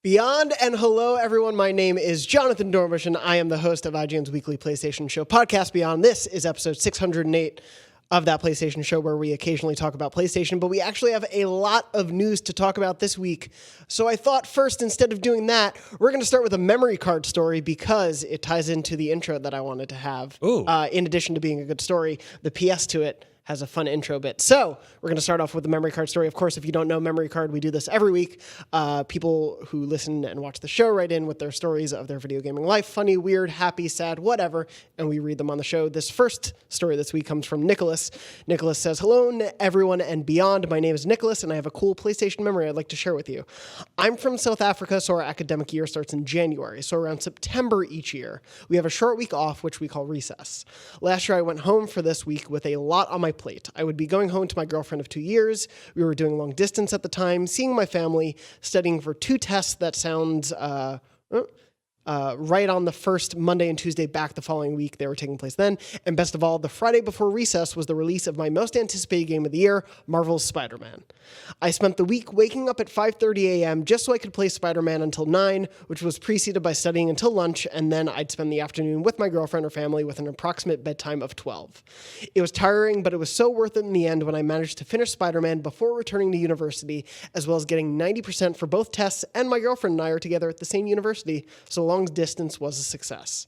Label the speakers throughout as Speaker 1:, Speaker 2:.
Speaker 1: Beyond and hello, everyone. My name is Jonathon Dornbush, and I am the host of IGN's weekly PlayStation show podcast, Beyond. This is episode 608 of that PlayStation show, where we occasionally talk about PlayStation, but we actually have a lot of news to talk about this week. So I thought first, instead of doing that, we're going to start with a memory card story because it ties into the intro that I wanted to have. In addition to being a good story, the PS to it has a fun intro bit. So we're going to start off with the memory card story. Of course, if you don't know memory card, we do this every week. People who listen and watch the show write in with their stories of their video gaming life, funny, weird, happy, sad, whatever, and we read them on the show. This first story this week comes from Nicholas. Nicholas says, "Hello, everyone and beyond. My name is Nicholas, and I have a cool PlayStation memory I'd like to share with you. I'm from South Africa, so our academic year starts in January. So around September each year, we have a short week off, which we call recess. Last year, I went home for this week with a lot on my plate. I would be going home to my girlfriend of 2 years. We were doing long distance at the time, seeing my family, studying for 2 tests that sounds right on the first Monday and Tuesday back the following week. They were taking place then. And best of all, the Friday before recess was the release of my most anticipated game of the year, Marvel's Spider-Man. I spent the week waking up at 5:30 a.m. just so I could play Spider-Man until 9, which was preceded by studying until lunch, and then I'd spend the afternoon with my girlfriend or family with an approximate bedtime of 12. It was tiring, but it was so worth it in the end when I managed to finish Spider-Man before returning to university, as well as getting 90% for both tests, and my girlfriend and I are together at the same university, so long distance was a success.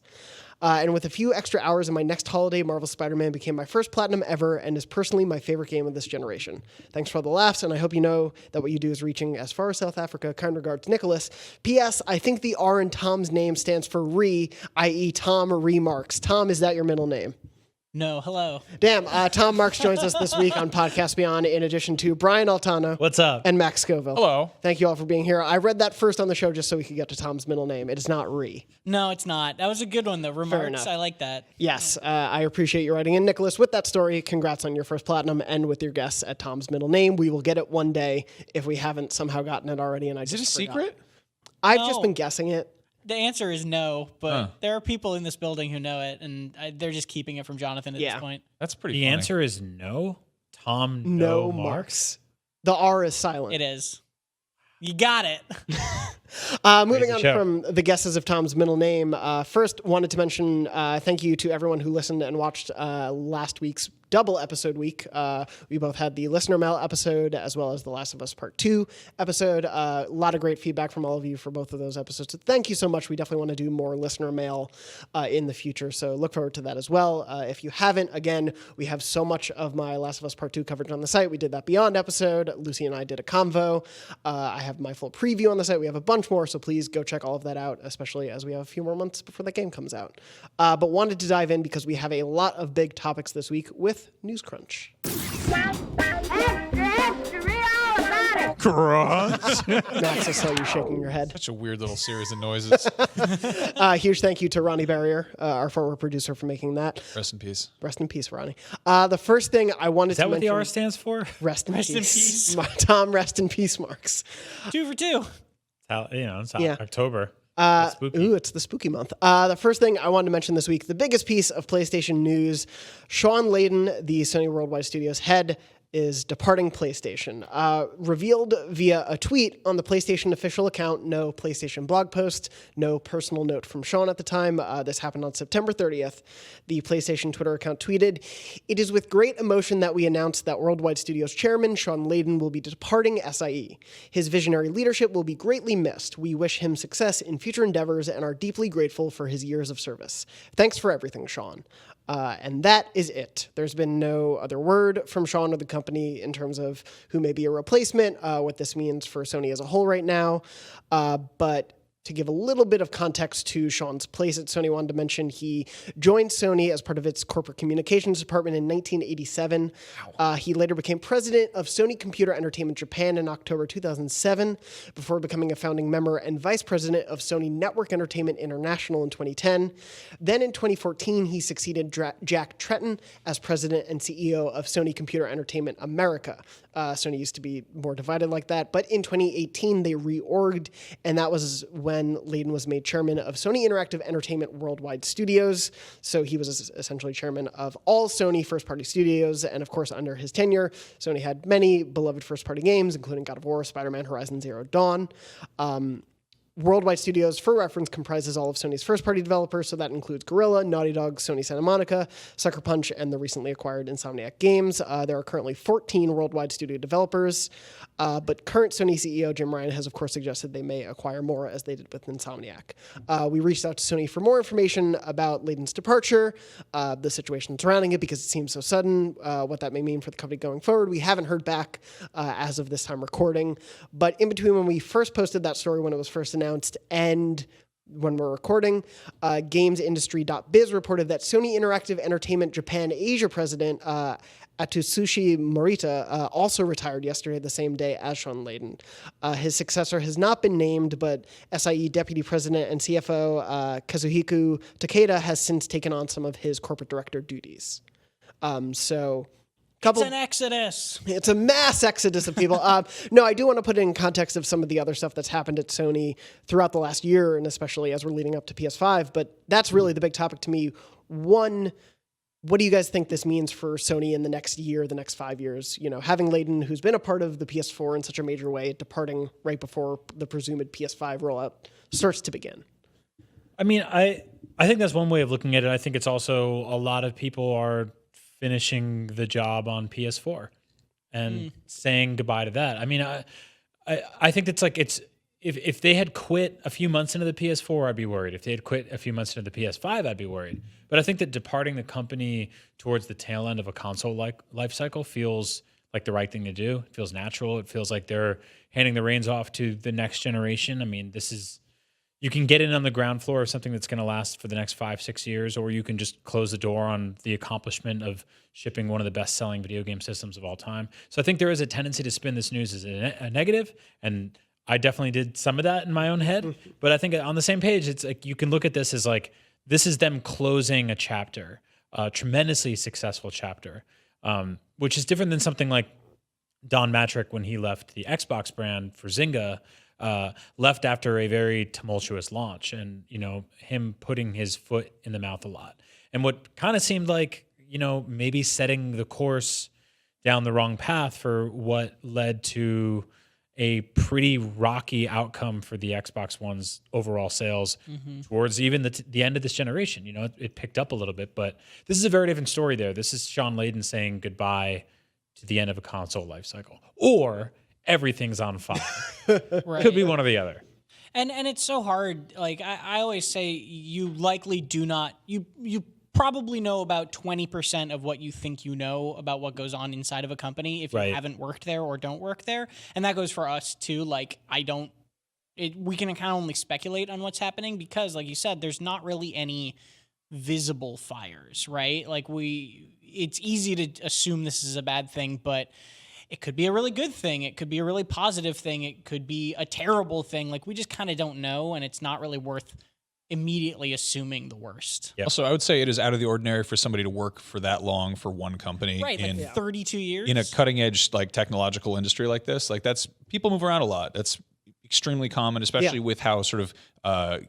Speaker 1: And with a few extra hours in my next holiday, Marvel Spider-Man became my first platinum ever and is personally my favorite game of this generation. Thanks for all the laughs, and I hope you know that what you do is reaching as far as South Africa. Kind regards, Nicholas. P.S. I think the R in Tom's name stands for Re, i.e. Tom Remarks. Tom, is that your middle name?
Speaker 2: No, hello.
Speaker 1: Damn, Tom Marks joins us this week on Podcast Beyond, in addition to Brian Altano.
Speaker 3: What's up?
Speaker 1: And Max Scoville.
Speaker 3: Hello.
Speaker 1: Thank you all for being here. I read that first on the show just so we could get to Tom's middle name. It is not Re.
Speaker 2: No, it's not. That was a good one, though. Remarks, I like that.
Speaker 1: Yes, I appreciate you writing in, Nicholas. With that story, congrats on your first platinum, and with your guess at Tom's middle name. We will get it one day if we haven't somehow gotten it already. And I
Speaker 3: Is it a
Speaker 1: just forgot.
Speaker 3: secret?
Speaker 1: I've just been guessing it.
Speaker 2: The answer is no, but there are people in this building who know it, and they're just keeping it from Jonathan at this point.
Speaker 3: That's pretty
Speaker 4: The
Speaker 3: funny.
Speaker 4: answer is no. Tom,
Speaker 1: No
Speaker 4: Marks.
Speaker 1: marks. The R is silent.
Speaker 2: It is. You got it.
Speaker 1: Moving on
Speaker 4: show.
Speaker 1: from the guesses of Tom's middle name, first wanted to mention thank you to everyone who listened and watched last week's double episode week. We both had the listener mail episode as well as the Last of Us Part 2 episode. A lot of great feedback from all of you for both of those episodes. So thank you so much. We definitely want to do more listener mail in the future, so look forward to that as well. If you haven't, again, we have so much of my Last of Us Part 2 coverage on the site. We did that Beyond episode. Lucy and I did a convo. I have my full preview on the site. We have a bunch more, so please go check all of that out, especially as we have a few more months before that game comes out. But wanted to dive in because we have a lot of big topics this week with News Crunch.
Speaker 4: Crunch.
Speaker 1: Max, I saw you shaking your head.
Speaker 3: Such a weird little series of noises.
Speaker 1: Huge thank you to Ronnie Barrier, our former producer, for making that.
Speaker 3: Rest in peace.
Speaker 1: Rest in peace, Ronnie. The first thing I wanted
Speaker 4: Is that
Speaker 1: to
Speaker 4: what
Speaker 1: mention...
Speaker 4: the R stands for?
Speaker 1: Rest in
Speaker 2: Rest in
Speaker 1: peace.
Speaker 2: peace.
Speaker 1: Tom, rest in peace, Marks.
Speaker 2: 2 for 2.
Speaker 4: It's
Speaker 1: Yeah.
Speaker 4: October. It's spooky.
Speaker 1: Ooh, it's the spooky month. The first thing I wanted to mention this week, the biggest piece of PlayStation news, Shawn Layden, the Sony Worldwide Studios head, is departing PlayStation. Revealed via a tweet on the PlayStation official account, no PlayStation blog post, no personal note from Shawn at the time. This happened on September 30th. The PlayStation Twitter account tweeted, "It is with great emotion that we announce that Worldwide Studios chairman Shawn Layden will be departing SIE. His visionary leadership will be greatly missed. We wish him success in future endeavors and are deeply grateful for his years of service. Thanks for everything, Shawn." And that is it. There's been no other word from Shawn or the company in terms of who may be a replacement, what this means for Sony as a whole right now. But to give a little bit of context to Shawn's place at Sony, wanted to mention he joined Sony as part of its corporate communications department in 1987. He later became president of Sony Computer Entertainment Japan in October 2007, before becoming a founding member and vice president of Sony Network Entertainment International in 2010. Then in 2014, he succeeded Jack Tretton as president and CEO of Sony Computer Entertainment America. Sony used to be more divided like that, but in 2018, they reorged, and that was when Layden was made chairman of Sony Interactive Entertainment Worldwide Studios. So he was essentially chairman of all Sony first-party studios, and of course, under his tenure, Sony had many beloved first-party games, including God of War, Spider-Man, Horizon Zero Dawn. Worldwide Studios, for reference, comprises all of Sony's first-party developers, so that includes Guerrilla, Naughty Dog, Sony Santa Monica, Sucker Punch, and the recently acquired Insomniac Games. There are currently 14 Worldwide Studio developers, but current Sony CEO Jim Ryan has, of course, suggested they may acquire more, as they did with Insomniac. We reached out to Sony for more information about Layden's departure, the situation surrounding it, because it seems so sudden, what that may mean for the company going forward. We haven't heard back as of this time recording, but in between when we first posted that story, when it was first announced, and when we're recording, GamesIndustry.biz reported that Sony Interactive Entertainment Japan Asia president Atsushi Morita also retired yesterday, the same day as Shawn Layden. His successor has not been named, but SIE Deputy President and CFO Kazuhiko Takeda has since taken on some of his corporate director duties.
Speaker 2: It's an exodus.
Speaker 1: It's a mass exodus of people. No, I do want to put it in context of some of the other stuff that's happened at Sony throughout the last year, and especially as we're leading up to PS5. But that's really the big topic to me. One, what do you guys think this means for Sony in the next year, the next 5 years? You know, having Layden, who's been a part of the PS4 in such a major way, departing right before the presumed PS5 rollout starts to begin.
Speaker 4: I mean, I think that's one way of looking at it. I think it's also a lot of people are finishing the job on PS4 and saying goodbye to that. I mean, I think it's like if they had quit a few months into the PS4, I'd be worried. If they had quit a few months into the PS5, I'd be worried. But I think that departing the company towards the tail end of a console life cycle feels like the right thing to do. It feels natural. It feels like they're handing the reins off to the next generation. I mean, you can get in on the ground floor of something that's going to last for the next 5-6 years, or you can just close the door on the accomplishment of shipping one of the best-selling video game systems of all time. So I think there is a tendency to spin this news as a negative, and I definitely did some of that in my own head. But I think on the same page, it's like you can look at this as like this is them closing a chapter, a tremendously successful chapter, which is different than something like Don Matrick when he left the Xbox brand for Zynga. Left after a very tumultuous launch, and him putting his foot in the mouth a lot, and what kind of seemed like maybe setting the course down the wrong path for what led to a pretty rocky outcome for the Xbox One's overall sales towards even the end of this generation. It picked up a little bit, but this is a very different story there. This is Shawn Layden saying goodbye to the end of a console life cycle, or everything's on fire.
Speaker 2: Right.
Speaker 4: Could be one or the other.
Speaker 2: And it's so hard. Like I always say, you likely do not. You probably know about 20% of what you think you know about what goes on inside of a company if you haven't worked there or don't work there. And that goes for us too. Like we can kind of only speculate on what's happening because, like you said, there's not really any visible fires, right? Like it's easy to assume this is a bad thing, but it could be a really good thing. It could be a really positive thing. It could be a terrible thing. Like, we just kind of don't know, and it's not really worth immediately assuming the worst.
Speaker 3: Yep. Also, I would say it is out of the ordinary for somebody to work for that long for one company.
Speaker 2: Right, in 32 years.
Speaker 3: In a cutting-edge, technological industry like this. People move around a lot. That's extremely common, especially with how sort of kind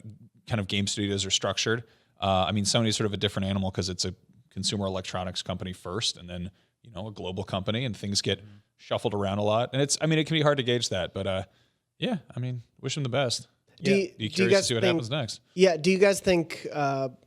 Speaker 3: of game studios are structured. I mean, Sony's sort of a different animal because it's a consumer electronics company first, and then a global company, and things get shuffled around a lot. And it can be hard to gauge that, but wish them the best. Be curious to see what happens next. Yeah. Do you guys think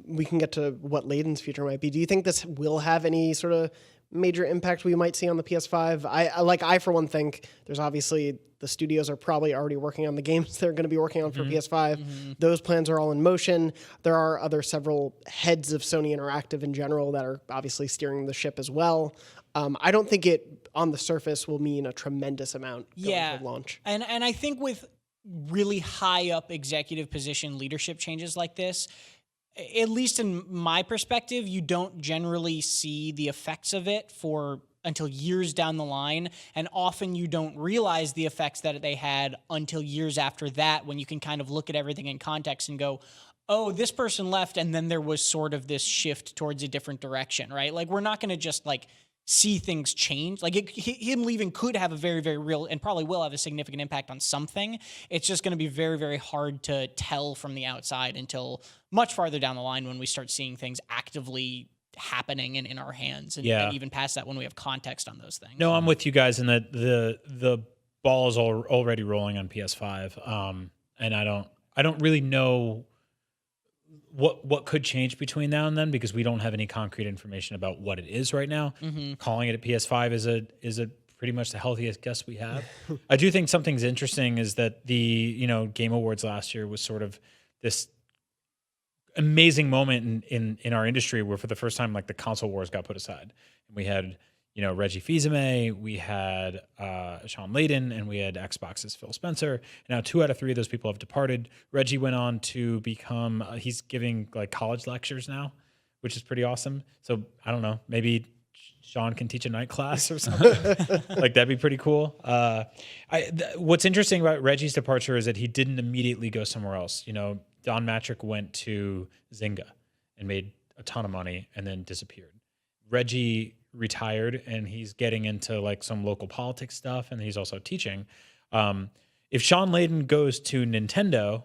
Speaker 3: we can get to what Layden's future might be? Do you think this will have any sort of major impact we might see on the PS5? I for one think there's obviously the studios are probably already working on the games they're going to be working on for PS5. Those plans are all in motion. There are several heads of Sony Interactive in general that are obviously steering the ship as well. I don't think it on the surface will mean a tremendous amount going to launch. And I think with really high up executive position leadership changes like this, at least in my perspective, you don't generally see the effects of it until years down the line, and often you don't realize the effects that they had until years after that, when you can kind of look at everything in context and go, oh, this person left, and then there was sort of this shift towards a different direction, right? Like, we're not going to just see things change. Him leaving could have a very, very real, and probably will have a significant impact on something. It's just going to be very, very hard to tell from the outside until much farther down the line when we start seeing things actively happening and in our hands, and even past that when we have context on those things. No, I'm with you guys in that the ball is already rolling on PS5, and
Speaker 4: I don't really know what could change between now and then because we don't have any concrete information about what it is right now. Calling it a PS5 is a pretty much the healthiest guess we have. I do think something's interesting is that the Game Awards last year was sort of this amazing moment in our industry where for the first time like the console wars got put aside and we had Reggie Fils-Aimé, we had Shawn Layden, and we had Xbox's Phil Spencer. And now 2 out of 3 of those people have departed. Reggie went on to become he's giving like college lectures now, which is pretty awesome. So I don't know, maybe Shawn can teach a night class or something. Like that'd be pretty cool. What's interesting about Reggie's departure is that he didn't immediately go somewhere else. Don Matrick went to Zynga and made a ton of money and then disappeared. Reggie retired and he's getting into like some local politics stuff and he's also teaching. If Shawn Layden goes to Nintendo,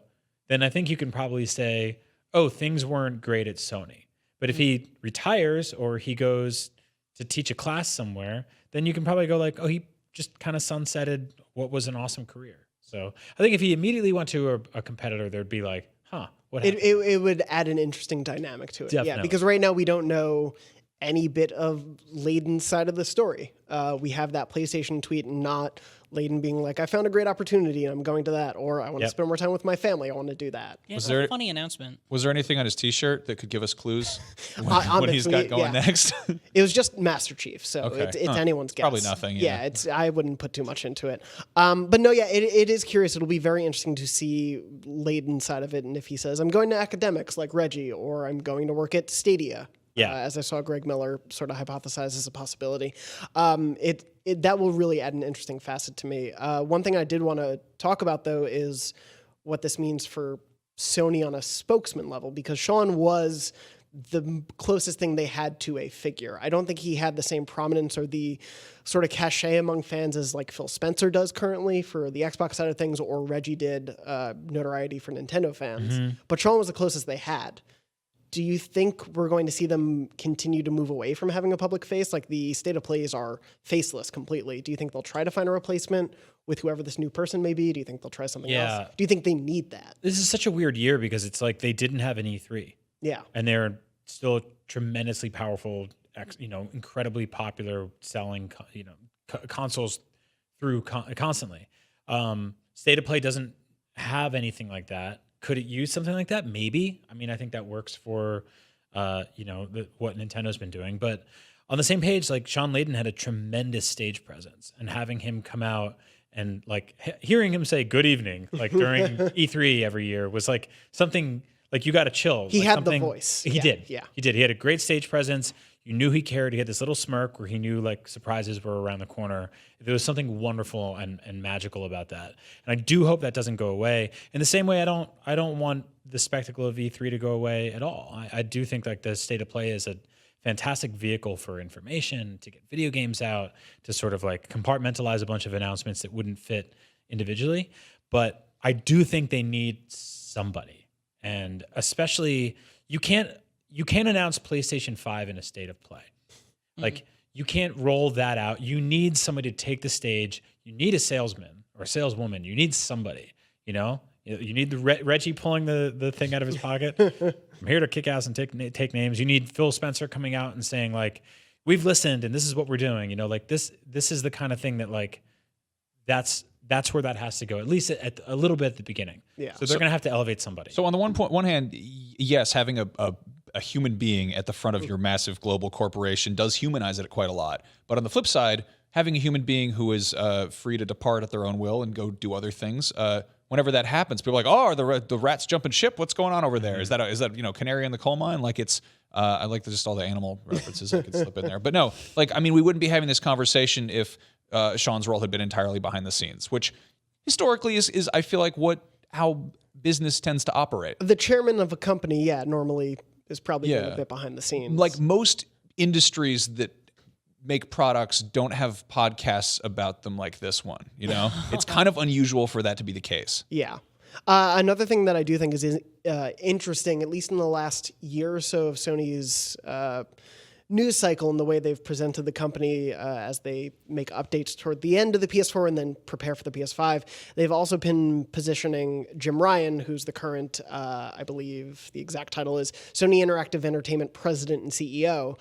Speaker 4: then I think you can probably say, oh, things weren't great at Sony. But if he retires or he goes to teach a class somewhere, then you can probably go like, oh, he just kind of sunsetted what was an awesome career. So I think if he immediately went to a competitor, there'd be like, huh, what happened?
Speaker 1: It would add an interesting dynamic to it.
Speaker 4: Definitely.
Speaker 1: Yeah, because right now we don't know any bit of Layden's side of the story. We have that PlayStation tweet and not Layden being like, I found a great opportunity and I'm going to that, or I want to spend more time with my family. I want to do that.
Speaker 2: Yeah, it's a funny announcement.
Speaker 3: Was there anything on his T-shirt that could give us clues what he's got going next?
Speaker 1: It was just Master Chief, so it's anyone's guess.
Speaker 3: Probably nothing.
Speaker 1: Yeah, I wouldn't put too much into it. But no, it is curious. It'll be very interesting to see Layden's side of it, and if he says, I'm going to academics like Reggie, or I'm going to work at Stadia.
Speaker 4: Yeah,
Speaker 1: as I saw Greg Miller sort of hypothesize as a possibility. That will really add an interesting facet to me. One thing I did want to talk about, though, is what this means for Sony on a spokesman level, because Shawn was the closest thing they had to a figure. I don't think he had the same prominence or the sort of cachet among fans as like Phil Spencer does currently for the Xbox side of things, or Reggie did notoriety for Nintendo fans. But Shawn was the closest they had. Do you think we're going to see them continue to move away from having a public face? Like the state of plays are faceless completely. Do you think they'll try to find a replacement with whoever this new person may be? Do you think they'll try something else? Do you think they need that?
Speaker 4: This is such a weird year because it's like they didn't have an E3.
Speaker 1: Yeah.
Speaker 4: And they're still tremendously powerful, incredibly popular selling, consoles through constantly. State of play doesn't have anything like that. Could it use something like that? Maybe. I mean, I think that works for, what Nintendo's been doing. But on the same page, like Shawn Layden had a tremendous stage presence, and having him come out and like hearing him say "Good evening" like during E3 every year was like something like you got to chill.
Speaker 1: He
Speaker 4: like
Speaker 1: had the voice.
Speaker 4: He did.
Speaker 1: Yeah,
Speaker 4: he did. He had a great stage presence. You knew he cared. He had this little smirk where he knew like surprises were around the corner. There was something wonderful and magical about that. And I do hope that doesn't go away. In the same way, I don't want the spectacle of E3 to go away at all. I do think like the state of play is a fantastic vehicle for information, to get video games out, to sort of like compartmentalize a bunch of announcements that wouldn't fit individually. But I do think they need somebody. And especially you can't announce PlayStation 5 in a state of play. Like you can't roll that out. You need somebody to take the stage. You need a salesman or a saleswoman. You need somebody, You need the Reggie pulling the thing out of his pocket. I'm here to kick ass and take names. You need Phil Spencer coming out and saying like, we've listened and this is what we're doing. Like this is the kind of thing that like, that's where that has to go, at least at a little bit at the beginning.
Speaker 1: Yeah.
Speaker 4: So they're going to have to elevate somebody.
Speaker 3: So on the one hand, yes, having a human being at the front of your massive global corporation does humanize it quite a lot. But on the flip side, having a human being who is free to depart at their own will and go do other things, whenever that happens, people are like, oh, are the rats jumping ship? What's going on over there? Is that canary in the coal mine? Like it's I like just all the animal references I could slip in there. But no, like I mean, we wouldn't be having this conversation if Shawn's role had been entirely behind the scenes, which historically is I feel like how business tends to operate.
Speaker 1: The chairman of a company, normally is probably a bit behind the scenes.
Speaker 3: Like most industries that make products don't have podcasts about them like this one. It's kind of unusual for that to be the case.
Speaker 1: Yeah. Another thing that I do think is interesting, at least in the last year or so of Sony's news cycle in the way they've presented the company as they make updates toward the end of the PS4 and then prepare for the PS5. They've also been positioning Jim Ryan, who's the current, I believe the exact title is Sony Interactive Entertainment President and CEO.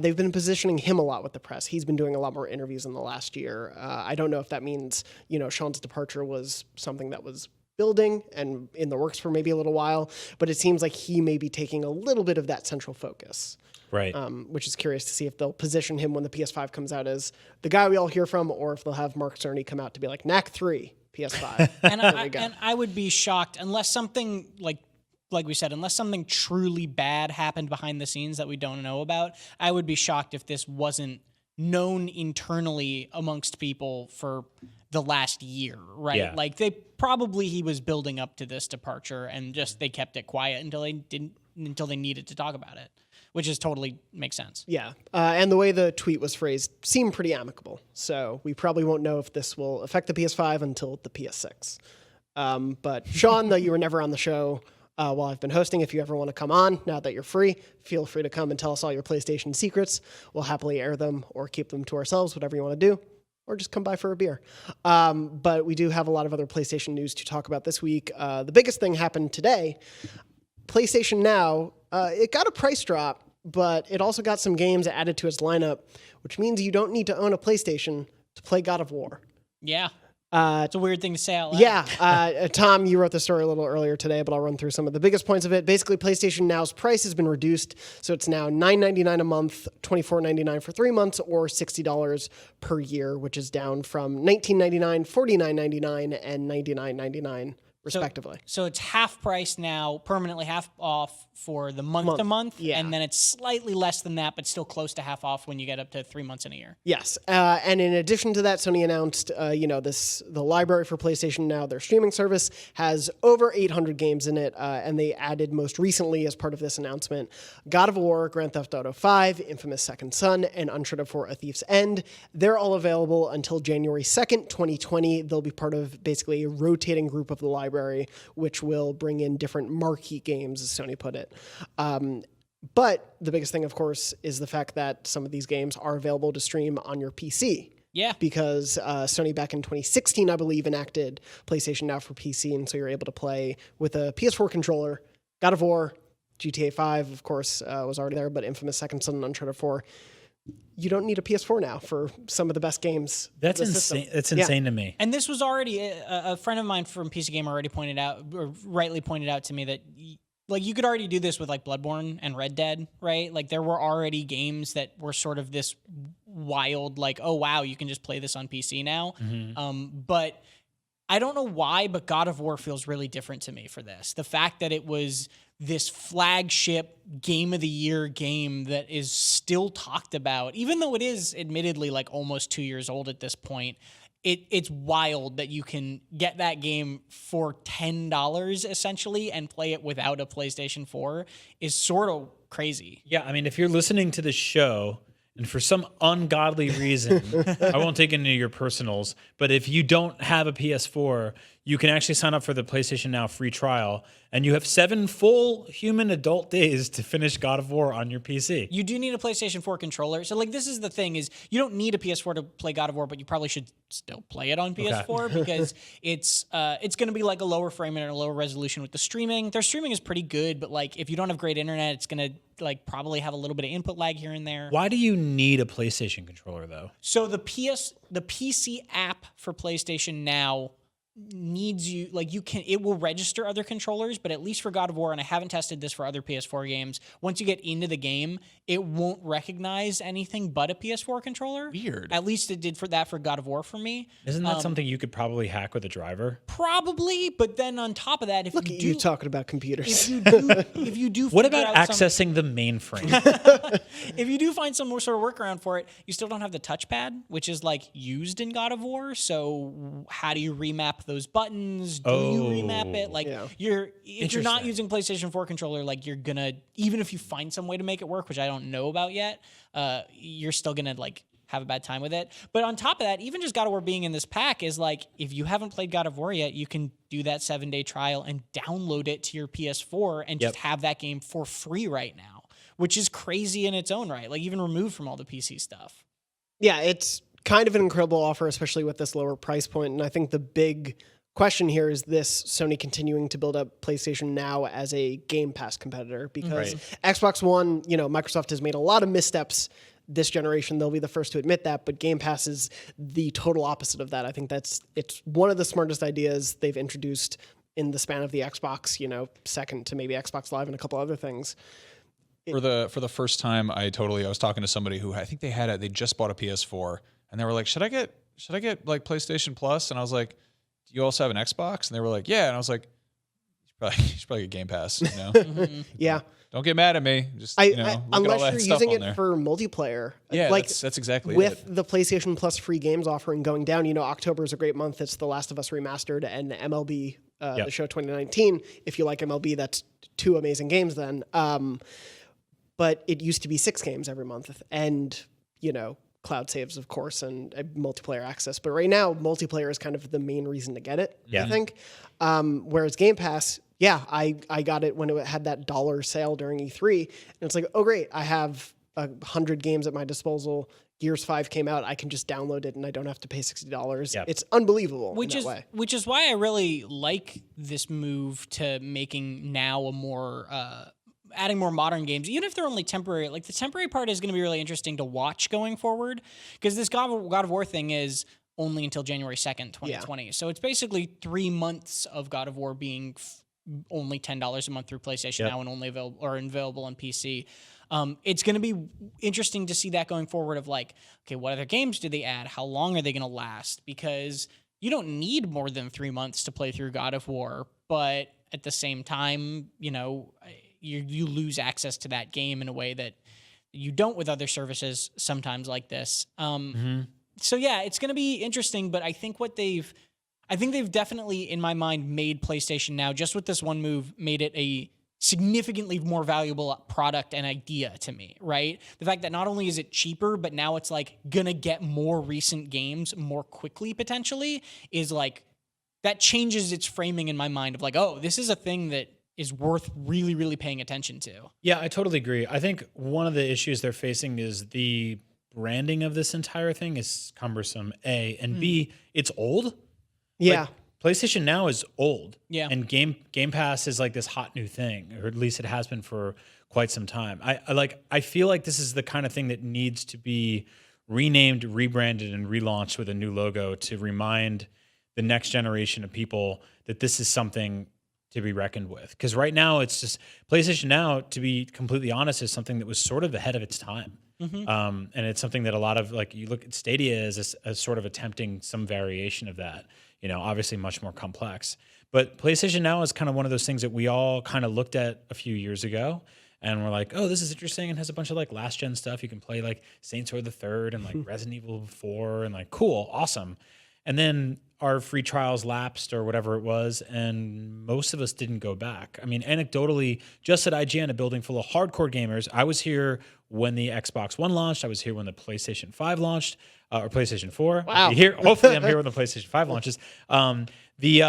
Speaker 1: They've been positioning him a lot with the press. He's been doing a lot more interviews in the last year. I don't know if that means, Shawn's departure was something that was building and in the works for maybe a little while, but it seems like he may be taking a little bit of that central focus.
Speaker 4: Right.
Speaker 1: Which is curious to see if they'll position him when the PS5 comes out as the guy we all hear from, or if they'll have Mark Cerny come out to be like, Knack 3, PS5.
Speaker 2: And I would be shocked unless something like we said, unless something truly bad happened behind the scenes that we don't know about. I would be shocked if this wasn't known internally amongst people for the last year, right?
Speaker 4: Yeah.
Speaker 2: Like he was building up to this departure and just they kept it quiet until they needed to talk about it, which is totally makes sense.
Speaker 1: Yeah. And the way the tweet was phrased seemed pretty amicable. So we probably won't know if this will affect the PS5 until the PS6. But Shawn, though you were never on the show while I've been hosting, if you ever want to come on, now that you're free, feel free to come and tell us all your PlayStation secrets. We'll happily air them or keep them to ourselves, whatever you want to do. Or just come by for a beer. But we do have a lot of other PlayStation news to talk about this week. The biggest thing happened today. PlayStation Now, it got a price drop, but it also got some games added to its lineup, which means you don't need to own a PlayStation to play God of War.
Speaker 2: Yeah. It's a weird thing to say out loud.
Speaker 1: Yeah. Tom, you wrote the story a little earlier today, but I'll run through some of the biggest points of it. Basically, PlayStation Now's price has been reduced, so it's now $9.99 a month, $24.99 for 3 months, or $60 per year, which is down from $19.99, $49.99, and $99.99. Respectively.
Speaker 2: So it's half price now, permanently half off for the month to month, and then it's slightly less than that, but still close to half off when you get up to 3 months in a year.
Speaker 1: Yes, and in addition to that, Sony announced, the library for PlayStation Now, their streaming service, has over 800 games in it, and they added most recently, as part of this announcement, God of War, Grand Theft Auto 5, Infamous Second Son, and Uncharted 4: A Thief's End. They're all available until January 2nd, 2020. They'll be part of basically a rotating group of the library, which will bring in different marquee games, as Sony put it. But the biggest thing, of course, is the fact that some of these games are available to stream on your PC.
Speaker 2: Yeah.
Speaker 1: Because Sony back in 2016, I believe, enacted PlayStation Now for PC, and so you're able to play with a PS4 controller, God of War, GTA 5, of course, was already there, but Infamous Second Son and Uncharted 4. You don't need a PS4 now for some of the best games.
Speaker 4: That's insane. That's insane to me.
Speaker 2: And this was already a friend of mine from PC Gamer already pointed out, or rightly pointed out to me that you could already do this with like Bloodborne and Red Dead, right? Like there were already games that were sort of this wild, like, oh wow, you can just play this on PC now. Mm-hmm. But I don't know why, but God of War feels really different to me for this. The fact that it was this flagship game of the year game that is still talked about, even though it is admittedly like almost 2 years old at this point, it's wild that you can get that game for $10 essentially and play it without a PlayStation 4 is sort of crazy.
Speaker 4: Yeah, I mean, if you're listening to the show and for some ungodly reason, I won't take into your personals, but if you don't have a PS4, you can actually sign up for the PlayStation Now free trial, and you have 7 full human adult days to finish God of War on your PC.
Speaker 2: You do need a PlayStation 4 controller. So, like, this is the thing is you don't need a PS4 to play God of War, but you probably should still play it on PS4 because it's going to be like a lower frame rate and a lower resolution with the streaming. Their streaming is pretty good, but like if you don't have great internet, it's going to like probably have a little bit of input lag here and there.
Speaker 4: Why do you need a PlayStation controller though?
Speaker 2: So the PC app for PlayStation Now needs you, like you can, it will register other controllers, but at least for God of War, and I haven't tested this for other PS4 games, once you get into the game, it won't recognize anything but a PS4 controller.
Speaker 3: Weird.
Speaker 2: At least it did for God of War for me.
Speaker 4: Isn't that something you could probably hack with a driver?
Speaker 2: Probably, but then on top of that, if
Speaker 1: Look
Speaker 2: you
Speaker 1: at
Speaker 2: do,
Speaker 1: you talking about computers.
Speaker 2: if you do
Speaker 4: What
Speaker 2: figure
Speaker 4: about
Speaker 2: out
Speaker 4: accessing the mainframe?
Speaker 2: if you do find some more sort of workaround for it, you still don't have the touchpad, which is like used in God of War. So how do you remap those buttons? Do you remap it? Like if you're not using PlayStation 4 controller, like you're gonna, even if you find some way to make it work, which I don't know about yet, you're still gonna like have a bad time with it. But on top of that, even just God of War being in this pack is like, if you haven't played God of War yet, you can do that 7-day trial and download it to your PS4 and just have that game for free right now, which is crazy in its own right, like even removed from all the PC stuff.
Speaker 1: Yeah, it's kind of an incredible offer, especially with this lower price point. And I think the big question here is this Sony continuing to build up PlayStation Now as a Game Pass competitor, because Xbox One, Microsoft has made a lot of missteps this generation. They'll be the first to admit that, but Game Pass is the total opposite of that. I think it's one of the smartest ideas they've introduced in the span of the Xbox, second to maybe Xbox Live and a couple other things.
Speaker 3: For the first time, I was talking to somebody who I think they just bought a PS4, and they were like, should I get like PlayStation Plus? And I was like, do you also have an Xbox? And they were like, yeah. And I was like, you should probably get Game Pass.
Speaker 1: Yeah.
Speaker 3: Don't get mad at me. Just
Speaker 1: unless
Speaker 3: look at all that
Speaker 1: you're
Speaker 3: stuff
Speaker 1: using
Speaker 3: on
Speaker 1: it
Speaker 3: there.
Speaker 1: for multiplayer.
Speaker 3: Yeah,
Speaker 1: like
Speaker 3: that's exactly
Speaker 1: with
Speaker 3: it.
Speaker 1: the PlayStation Plus free games offering going down. October is a great month. It's The Last of Us Remastered and MLB the show 2019. If you like MLB, that's two amazing games then. But it used to be 6 games every month, and cloud saves, of course, and multiplayer access. But right now, multiplayer is kind of the main reason to get it, I think. Whereas Game Pass, I got it when it had that dollar sale during E3. And it's like, oh, great, I have 100 games at my disposal. Gears 5 came out. I can just download it, and I don't have to pay $60. Yep. It's unbelievable in that way.
Speaker 2: Which is why I really like this move to making Now a more... adding more modern games, even if they're only temporary. Like the temporary part is going to be really interesting to watch going forward, because this God of War thing is only until January 2nd, 2020. Yeah. So it's basically 3 months of God of War being only $10 a month through PlayStation Now and only available on PC. It's going to be interesting to see that going forward of like, okay, what other games do they add? How long are they going to last? Because you don't need more than 3 months to play through God of War, but at the same time, you lose access to that game in a way that you don't with other services sometimes like this. So yeah, it's going to be interesting, but I think they've definitely, in my mind, made PlayStation Now, just with this one move, made it a significantly more valuable product and idea to me, right? The fact that not only is it cheaper, but now it's like going to get more recent games more quickly potentially is like, that changes its framing in my mind of like, oh, this is a thing that is worth really, really paying attention to.
Speaker 4: Yeah, I totally agree. I think one of the issues they're facing is the branding of this entire thing is cumbersome, A, and B, it's old.
Speaker 1: Yeah.
Speaker 4: Like, PlayStation Now is old.
Speaker 2: Yeah.
Speaker 4: And Game Pass is like this hot new thing, or at least it has been for quite some time. I feel like this is the kind of thing that needs to be renamed, rebranded, and relaunched with a new logo to remind the next generation of people that this is something to be reckoned with. Because right now, it's just PlayStation Now, to be completely honest, is something that was sort of ahead of its time. And it's something that a lot of, like, you look at Stadia as sort of attempting some variation of that, obviously much more complex. But PlayStation Now is kind of one of those things that we all kind of looked at a few years ago. And we're like, oh, this is interesting, and has a bunch of like last gen stuff. You can play like Saints Row the Third and like Resident Evil 4 and like cool, awesome. And then our free trials lapsed or whatever it was, and most of us didn't go back. I mean, anecdotally, just at IGN, a building full of hardcore gamers, I was here when the Xbox One launched. I was here when the PlayStation 5 launched, or PlayStation 4.
Speaker 1: Wow.
Speaker 4: Hopefully I'm here when the PlayStation 5 launches. The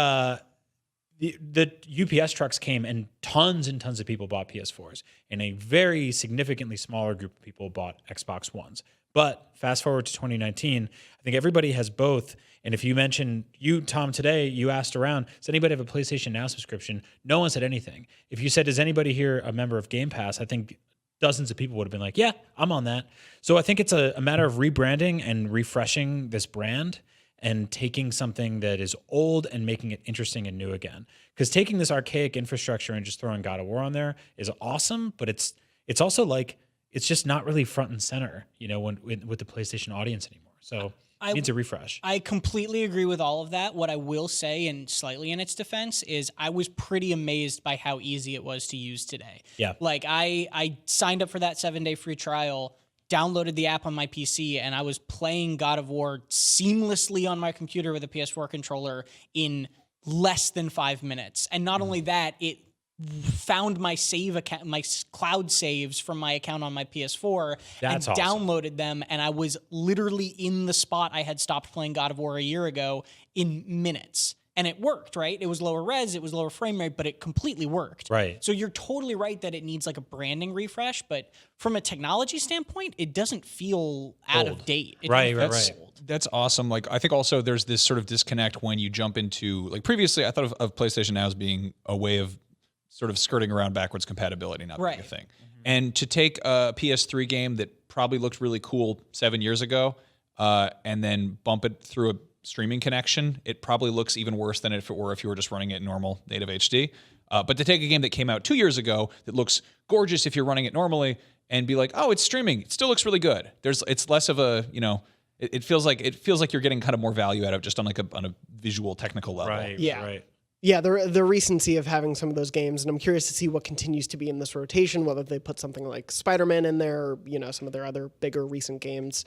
Speaker 4: UPS trucks came and tons of people bought PS4s, and a very significantly smaller group of people bought Xbox Ones. But fast forward to 2019, I think everybody has both. And if you mentioned, Tom, today, you asked around, does anybody have a PlayStation Now subscription? No one said anything. If you said, is anybody here a member of Game Pass? I think dozens of people would have been like, yeah, I'm on that. So I think it's a matter of rebranding and refreshing this brand and taking something that is old and making it interesting and new again. Because taking this archaic infrastructure and just throwing God of War on there is awesome, but it's also like, it's just not really front and center, with the PlayStation audience anymore. So it needs a refresh.
Speaker 2: I completely agree with all of that. What I will say, and slightly in its defense, is I was pretty amazed by how easy it was to use today.
Speaker 4: Yeah.
Speaker 2: Like I signed up for that 7-day free trial, downloaded the app on my PC, and I was playing God of War seamlessly on my computer with a PS4 controller in less than 5 minutes. And not only that, it found my save account, my cloud saves from my account on my PS4
Speaker 4: That's
Speaker 2: and
Speaker 4: awesome.
Speaker 2: downloaded them. And I was literally in the spot I had stopped playing God of War a year ago in minutes. and it worked, right? It was lower res, it was lower frame rate, but it completely worked.
Speaker 4: Right.
Speaker 2: So you're totally right that it needs like a branding refresh, but from a technology standpoint, it doesn't feel out of date. It
Speaker 4: Right.
Speaker 3: That's awesome. Like, I think also there's this sort of disconnect when you jump into, like, previously I thought of PlayStation Now as being a way of sort of skirting around backwards compatibility, not being a thing. And to take a PS3 game that probably looked really cool 7 years ago, and then bump it through a streaming connection, it probably looks even worse than if you were just running it in normal native HD. But to take a game that came out 2 years ago that looks gorgeous if you're running it normally and be like, oh, it's streaming, it still looks really good. It's less of a, it feels like you're getting kind of more value out of it just on a visual technical level.
Speaker 4: Right.
Speaker 1: Yeah.
Speaker 4: Right.
Speaker 1: Yeah, the recency of having some of those games, and I'm curious to see what continues to be in this rotation, whether they put something like Spider-Man in there, or, some of their other bigger recent games.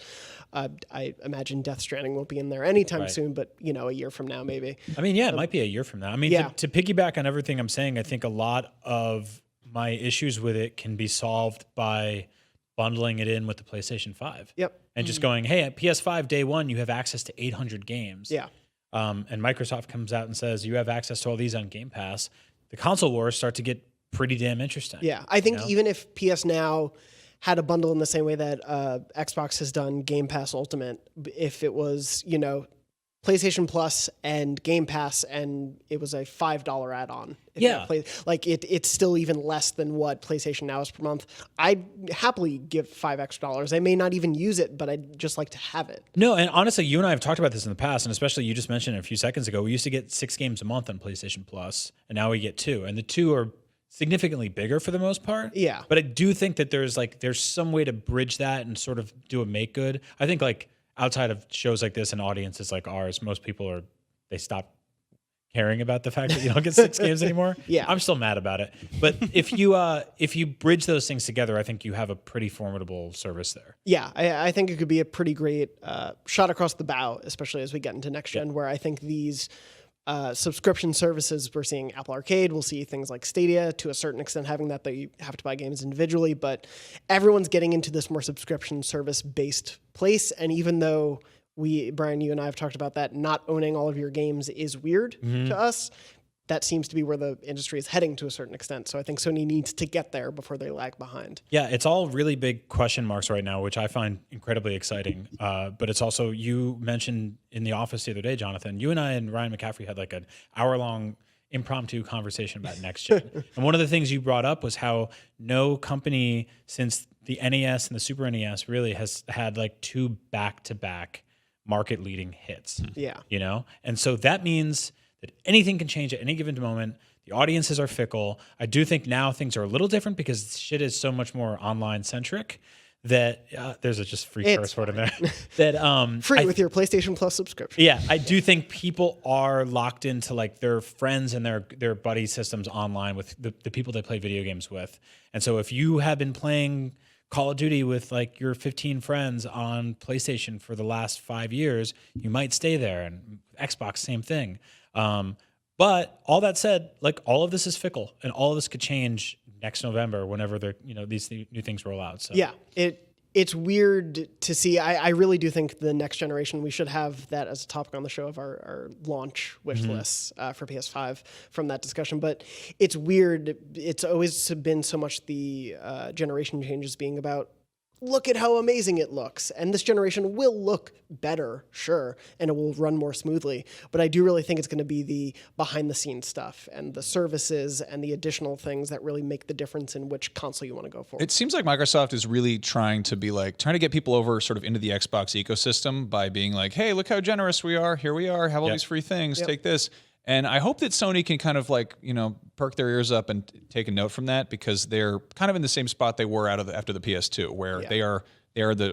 Speaker 1: I imagine Death Stranding won't be in there anytime soon, but, a year from now, maybe.
Speaker 4: I mean, yeah, it might be a year from now. I mean, to piggyback on everything I'm saying, I think a lot of my issues with it can be solved by bundling it in with the PlayStation 5.
Speaker 1: Yep.
Speaker 4: And just going, hey, at PS5 day one, you have access to 800 games.
Speaker 1: Yeah.
Speaker 4: And Microsoft comes out and says, you have access to all these on Game Pass. The console wars start to get pretty damn interesting.
Speaker 1: Yeah, I think even if PS Now had a bundle in the same way that Xbox has done Game Pass Ultimate, if it was, PlayStation Plus and Game Pass, and it was a $5 add-on. It's still even less than what PlayStation Now is per month. I'd happily give $5 extra. I may not even use it, but I'd just like to have it.
Speaker 4: No, and honestly, you and I have talked about this in the past, and especially you just mentioned it a few seconds ago. We used to get 6 games a month on PlayStation Plus, and now we get 2, and the 2 are significantly bigger for the most part.
Speaker 1: Yeah,
Speaker 4: but I do think that there's some way to bridge that and sort of do a make good. I think outside of shows like this and audiences like ours, most people they stop caring about the fact that you don't get 6 games anymore.
Speaker 1: Yeah.
Speaker 4: I'm still mad about it. But if you bridge those things together, I think you have a pretty formidable service there.
Speaker 1: Yeah, I think it could be a pretty great shot across the bow, especially as we get into next gen, where I think these subscription services, we're seeing Apple Arcade, we'll see things like Stadia, to a certain extent having that you have to buy games individually, but everyone's getting into this more subscription service-based place, and even though Brian, you and I have talked about that, not owning all of your games is weird to us, that seems to be where the industry is heading to a certain extent. So I think Sony needs to get there before they lag behind.
Speaker 4: Yeah, it's all really big question marks right now, which I find incredibly exciting. But it's also, you mentioned in the office the other day, Jonathan, you and I and Ryan McCaffrey had an hour-long impromptu conversation about next gen. And one of the things you brought up was how no company since the NES and the Super NES really has had 2 back-to-back market-leading hits.
Speaker 1: Yeah.
Speaker 4: And so that means that anything can change at any given moment. The audiences are fickle. I do think now things are a little different because shit is so much more online centric that there's a just free curse word in there. That
Speaker 1: free with your PlayStation Plus subscription.
Speaker 4: Yeah, I do think people are locked into their friends and their buddy systems online with the people they play video games with. And so if you have been playing Call of Duty with your 15 friends on PlayStation for the last 5 years, you might stay there. And Xbox, same thing. But all that said, all of this is fickle, and all of this could change next November whenever these new things roll out. So
Speaker 1: yeah, it's weird to see. I really do think the next generation, we should have that as a topic on the show of our launch wish lists for PS5 from that discussion. But it's weird. It's always been so much the generation changes being about, look at how amazing it looks. And this generation will look better, sure, and it will run more smoothly. But I do really think it's going to be the behind-the-scenes stuff and the services and the additional things that really make the difference in which console you want to go for.
Speaker 3: It seems like Microsoft is really trying to get people over sort of into the Xbox ecosystem by being like, hey, look how generous we are. Here we are. Have all these free things. Take this. And I hope that Sony can kind of perk their ears up and take a note from that, because they're kind of in the same spot they were after the PS2, where they are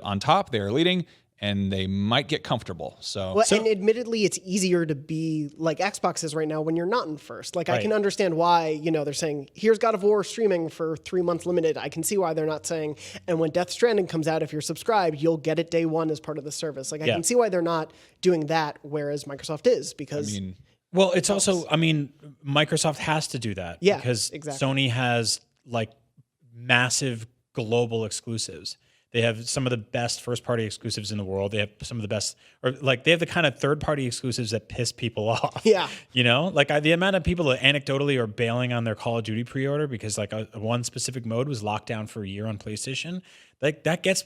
Speaker 3: on top, they are leading, and they might get comfortable.
Speaker 1: And admittedly, it's easier to be like Xbox is right now when you're not in first. I can understand why, they're saying, here's God of War streaming for 3 months limited. I can see why they're not saying, and when Death Stranding comes out, if you're subscribed, you'll get it day one as part of the service. I can see why they're not doing that, whereas Microsoft is, because...
Speaker 4: Well, it's also, Microsoft has to do that because
Speaker 1: exactly.
Speaker 4: Sony has massive global exclusives. They have some of the best first-party exclusives in the world. They have some of the best, or like they have the kind of third-party exclusives that piss people off.
Speaker 1: Yeah.
Speaker 4: You know, like the amount of people that anecdotally are bailing on their Call of Duty pre-order because like one specific mode was locked down for a year on PlayStation. Like that gets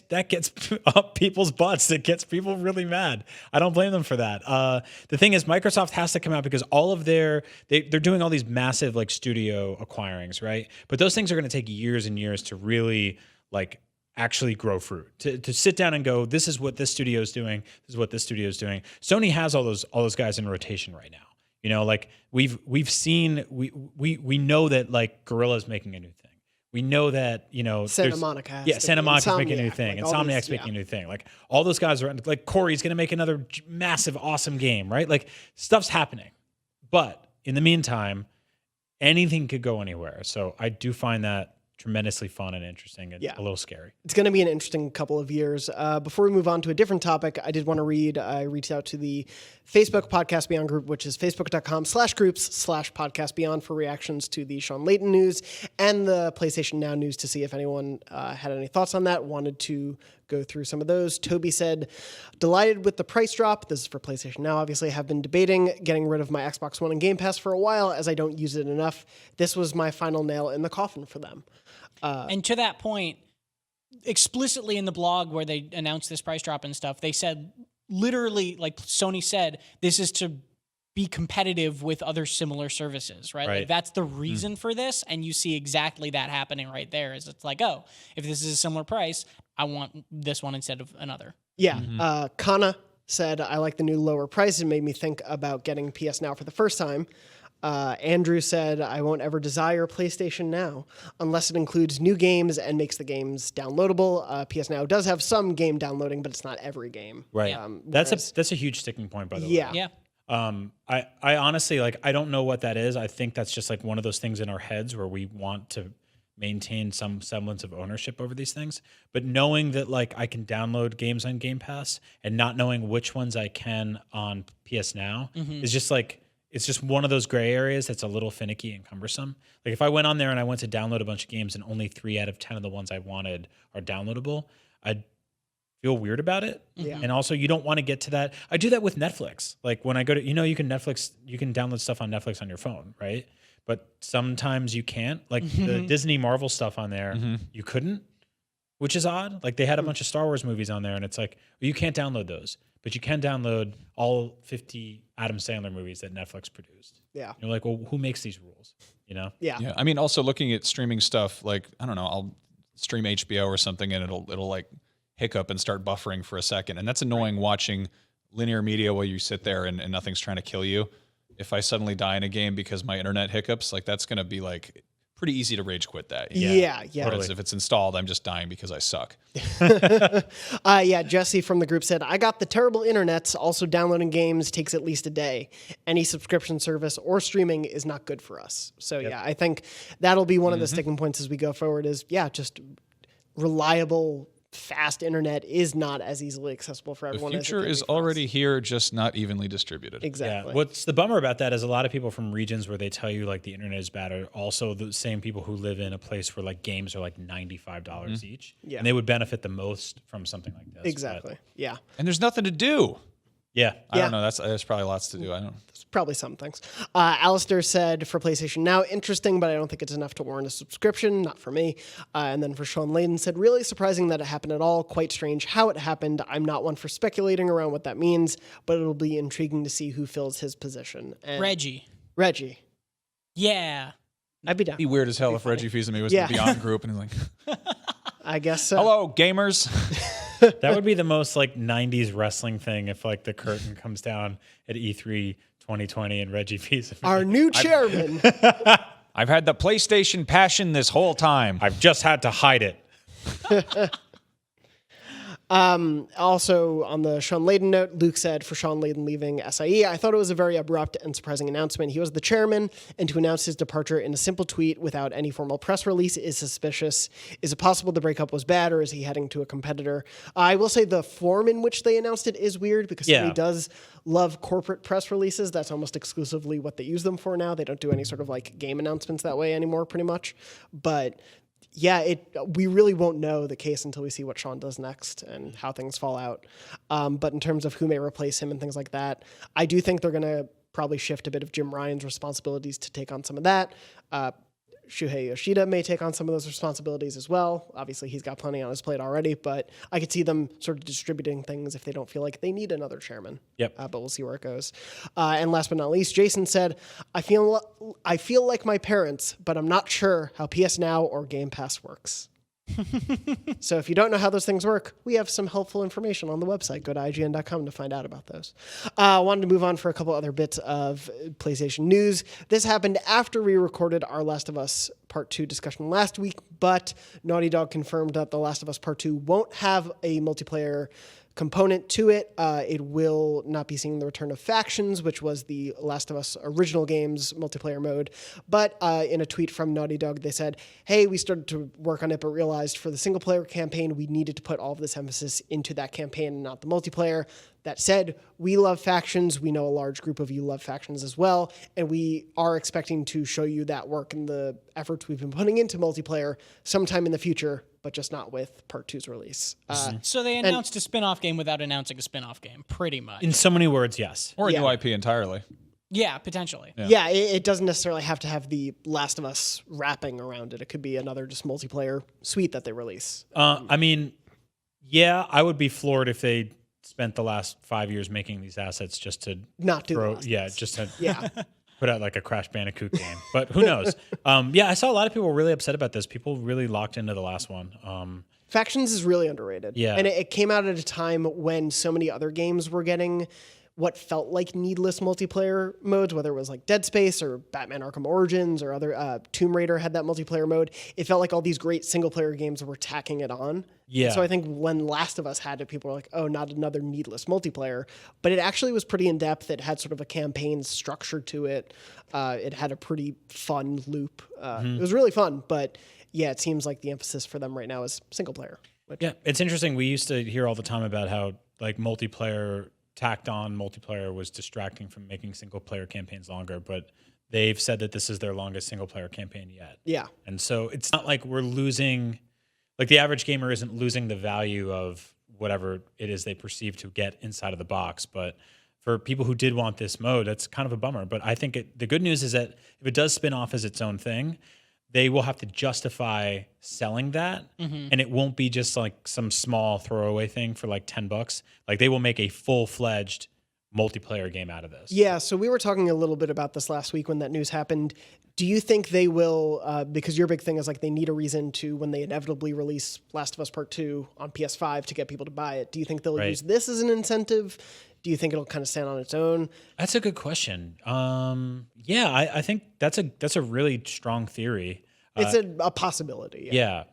Speaker 4: up people's butts. It gets people really mad. I don't blame them for that. The thing is, Microsoft has to come out because all of they're doing all these massive like studio acquirings, right? But those things are going to take years and years to really like actually grow fruit. To sit down and go, this is what this studio is doing. This is what this studio is doing. Sony has all those guys in rotation right now. You know, like we've seen we know that like Guerrilla's making a new thing. We know that, you know,
Speaker 1: Santa Monica.
Speaker 4: Santa Monica's making a new thing.
Speaker 1: Like
Speaker 4: Insomniac's making a new thing. Like all those guys are like Corey's going to make another massive, awesome game, right? Like stuff's happening. But in the meantime, anything could go anywhere. So I do find that tremendously fun and interesting and a little scary.
Speaker 1: It's going to be an interesting couple of years. Before we move on to a different topic, I did want to read, I reached out to the Facebook Podcast Beyond group, which is facebook.com/groups/Podcast Beyond for reactions to the Shawn Layden news and the PlayStation Now news to see if anyone had any thoughts on that, wanted to go through some of those. Toby said, delighted with the price drop. This is for PlayStation Now, obviously. Have been debating getting rid of my Xbox One and Game Pass for a while as I don't use it enough. This was my final nail in the coffin for them.
Speaker 2: And to that point, explicitly in the blog where they announced this price drop and stuff, they said literally, like Sony said, this is to be competitive with other similar services, right? Like that's the reason for this. And you see exactly that happening right there. Is it's like, oh, if this is a similar price, I want this one instead of another.
Speaker 1: Yeah. Kana said, I like the new lower price. It made me think about getting PS Now for the first time. Andrew said, I won't ever desire PlayStation Now unless it includes new games and makes the games downloadable. PS Now does have some game downloading, but it's not every game.
Speaker 4: Right. That's a huge sticking point, by the way.
Speaker 2: Yeah.
Speaker 4: I honestly, like, I don't know what that is. I think that's just like one of those things in our heads where we want to maintain some semblance of ownership over these things. But knowing that like I can download games on Game Pass and not knowing which ones I can on PS Now is just like, it's just one of those gray areas that's a little finicky and cumbersome. Like if I went on there and I went to download a bunch of games and only 3 out of 10 of the ones I wanted are downloadable, I'd feel weird about it.
Speaker 1: Yeah.
Speaker 4: And also you don't want to get to that. I do that with Netflix. Like when I go to, you can download stuff on Netflix on your phone, right? But sometimes you can't. Like the Disney Marvel stuff on there, you couldn't, which is odd. Like they had a bunch of Star Wars movies on there and it's like, well, you can't download those. But you can download all 50 Adam Sandler movies that Netflix produced.
Speaker 1: Yeah.
Speaker 4: You're like, well, who makes these rules? You know?
Speaker 1: Yeah.
Speaker 3: Yeah. I mean, also looking at streaming stuff, like, I don't know, I'll stream HBO or something and it'll like hiccup and start buffering for a second. And that's annoying watching linear media while you sit there and nothing's trying to kill you. If I suddenly die in a game because my internet hiccups, like that's going to be like pretty easy to rage quit that.
Speaker 1: Yeah.
Speaker 3: Whereas if it's installed, I'm just dying because I suck.
Speaker 1: Jesse from the group said, I got the terrible internets. Also downloading games takes at least a day. Any subscription service or streaming is not good for us. So I think that'll be one of the sticking points as we go forward is just reliable, fast internet is not as easily accessible for everyone.
Speaker 3: The future is already here, just not evenly distributed.
Speaker 1: Exactly.
Speaker 4: Yeah. What's the bummer about that is a lot of people from regions where they tell you like the internet is bad are also the same people who live in a place where like games are like $95 each. Yeah. And they would benefit the most from something like this.
Speaker 1: Exactly. Yeah.
Speaker 3: And there's nothing to do.
Speaker 4: Yeah.
Speaker 3: I don't know. There's probably lots to do. I don't.
Speaker 1: There's probably some things. Alistair said for PlayStation Now, interesting, but I don't think it's enough to warrant a subscription. Not for me. And then for Shawn Layden said, really surprising that it happened at all. Quite strange how it happened. I'm not one for speculating around what that means, but it'll be intriguing to see who fills his position. And
Speaker 2: Reggie.
Speaker 1: I'd
Speaker 2: Yeah.
Speaker 1: be down.
Speaker 3: It'd be weird as hell if Reggie Fils-Aimé was in the Beyond group and he's like,
Speaker 1: I guess so.
Speaker 3: hello, gamers.
Speaker 4: That would be the most like 90s wrestling thing if like the curtain comes down at E3 2020 and Reggie Fils-Aimé.
Speaker 1: Our new chairman.
Speaker 3: I've had the PlayStation passion this whole time.
Speaker 4: I've just had to hide it.
Speaker 1: Also, on the Shawn Layden note, Luke said for Shawn Layden leaving SIE, I thought it was a very abrupt and surprising announcement. He was the chairman, and to announce his departure in a simple tweet without any formal press release is suspicious. Is it possible the breakup was bad, or is he heading to a competitor? I will say the form in which they announced it is weird, because Sony does love corporate press releases. That's almost exclusively what they use them for now. They don't do any sort of like game announcements that way anymore, pretty much. But yeah, we really won't know the case until we see what Shawn does next and how things fall out. But in terms of who may replace him and things like that, I do think they're going to probably shift a bit of Jim Ryan's responsibilities to take on some of that. Shuhei Yoshida may take on some of those responsibilities as well. Obviously, he's got plenty on his plate already, but I could see them sort of distributing things if they don't feel like they need another chairman.
Speaker 4: Yep.
Speaker 1: But we'll see where it goes. And last but not least, Jason said, I feel like my parents, but I'm not sure how PS Now or Game Pass works. So if you don't know how those things work, we have some helpful information on the website. Go to IGN.com to find out about those. I wanted to move on for a couple other bits of PlayStation news. This happened after we recorded our Last of Us Part 2 discussion last week, but Naughty Dog confirmed that The Last of Us Part 2 won't have a multiplayer component to it. It will not be seeing the return of factions, which was the Last of Us original game's multiplayer mode. But in a tweet from Naughty Dog, they said, hey, we started to work on it, but realized for the single player campaign, we needed to put all of this emphasis into that campaign and not the multiplayer. That said, we love factions. We know a large group of you love factions as well. And we are expecting to show you that work and the efforts we've been putting into multiplayer sometime in the future, but just not with Part 2's release.
Speaker 2: So they announced a spin-off game without announcing a spin-off game, pretty much.
Speaker 4: In so many words, yes.
Speaker 3: Or a new IP entirely.
Speaker 2: Yeah, potentially.
Speaker 1: Yeah, it doesn't necessarily have to have the Last of Us wrapping around it. It could be another just multiplayer suite that they release.
Speaker 4: I mean, yeah, I would be floored if they spent the last 5 years making these assets just to
Speaker 1: not do
Speaker 4: just to put out like a Crash Bandicoot game. But who knows? Yeah, I saw a lot of people really upset about this. People really locked into the last one.
Speaker 1: Factions is really underrated.
Speaker 4: Yeah.
Speaker 1: And it came out at a time when so many other games were getting what felt like needless multiplayer modes, whether it was like Dead Space or Batman Arkham Origins or other Tomb Raider had that multiplayer mode. It felt like all these great single player games were tacking it on.
Speaker 4: Yeah.
Speaker 1: And so I think when Last of Us had it, people were like, oh, not another needless multiplayer. But it actually was pretty in depth. It had sort of a campaign structure to it. It had a pretty fun loop. It was really fun. But yeah, it seems like the emphasis for them right now is single player.
Speaker 4: Yeah, it's interesting. We used to hear all the time about how like tacked on multiplayer was distracting from making single player campaigns longer, but they've said that this is their longest single player campaign yet.
Speaker 1: Yeah.
Speaker 4: And so it's not like we're losing, like the average gamer isn't losing the value of whatever it is they perceive to get inside of the box. But for people who did want this mode, that's kind of a bummer. But I think the good news is that if it does spin off as its own thing, they will have to justify selling that, and it won't be just like some small throwaway thing for like $10. Like they will make a full-fledged multiplayer game out of this.
Speaker 1: Yeah, so we were talking a little bit about this last week when that news happened. Do you think they will, because your big thing is like they need a reason to, when they inevitably release Last of Us Part 2 on PS5 to get people to buy it, do you think they'll use this as an incentive? Do you think it'll kind of stand on its own?
Speaker 4: That's a good question. Yeah, I think that's a really strong theory.
Speaker 1: It's a possibility.
Speaker 4: Yeah.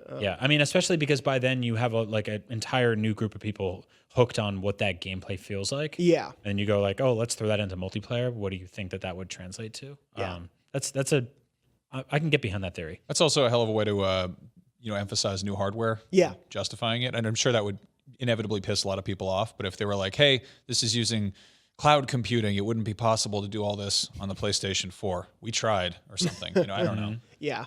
Speaker 4: I mean, especially because by then you have an entire new group of people hooked on what that gameplay feels like.
Speaker 1: Yeah.
Speaker 4: And you go like, oh, let's throw that into multiplayer. What do you think that would translate to?
Speaker 1: Yeah.
Speaker 4: I can get behind that theory.
Speaker 3: That's also a hell of a way to emphasize new hardware.
Speaker 1: Yeah.
Speaker 3: Justifying it, and I'm sure that would inevitably piss a lot of people off. But if they were like, hey, this is using cloud computing, it wouldn't be possible to do all this on the PlayStation 4. We tried or something. I don't know.
Speaker 1: Yeah.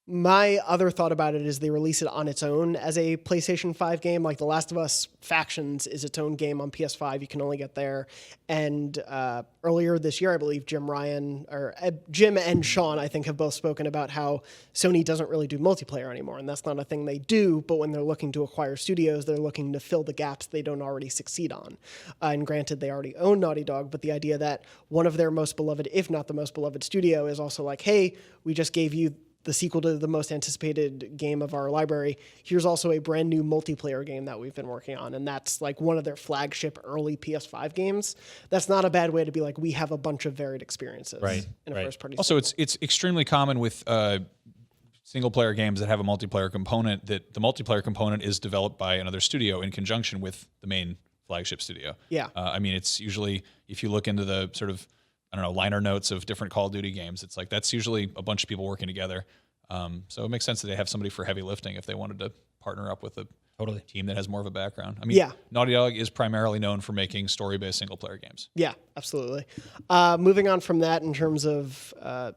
Speaker 1: My other thought about it is they release it on its own as a PlayStation 5 game. Like The Last of Us Factions is its own game on PS5. You can only get there. And earlier this year, I believe Jim and Shawn, I think, have both spoken about how Sony doesn't really do multiplayer anymore. And that's not a thing they do. But when they're looking to acquire studios, they're looking to fill the gaps they don't already succeed on. And granted, they already own Naughty Dog. But the idea that one of their most beloved, if not the most beloved studio, is also like, hey, we just gave you the sequel to the most anticipated game of our library. Here's also a brand new multiplayer game that we've been working on. And that's like one of their flagship early PS5 games. That's not a bad way to be like, we have a bunch of varied experiences in a first party.
Speaker 3: Also, it's extremely common with single player games that have a multiplayer component that the multiplayer component is developed by another studio in conjunction with the main flagship studio.
Speaker 1: Yeah.
Speaker 3: I mean, it's usually, if you look into the sort of, liner notes of different Call of Duty games, it's like that's usually a bunch of people working together. So it makes sense that they have somebody for heavy lifting if they wanted to partner up with
Speaker 4: Totally.
Speaker 3: team that has more of a background. I mean, Naughty Dog is primarily known for making story-based single-player games.
Speaker 1: Yeah, absolutely. Moving on from that, in terms of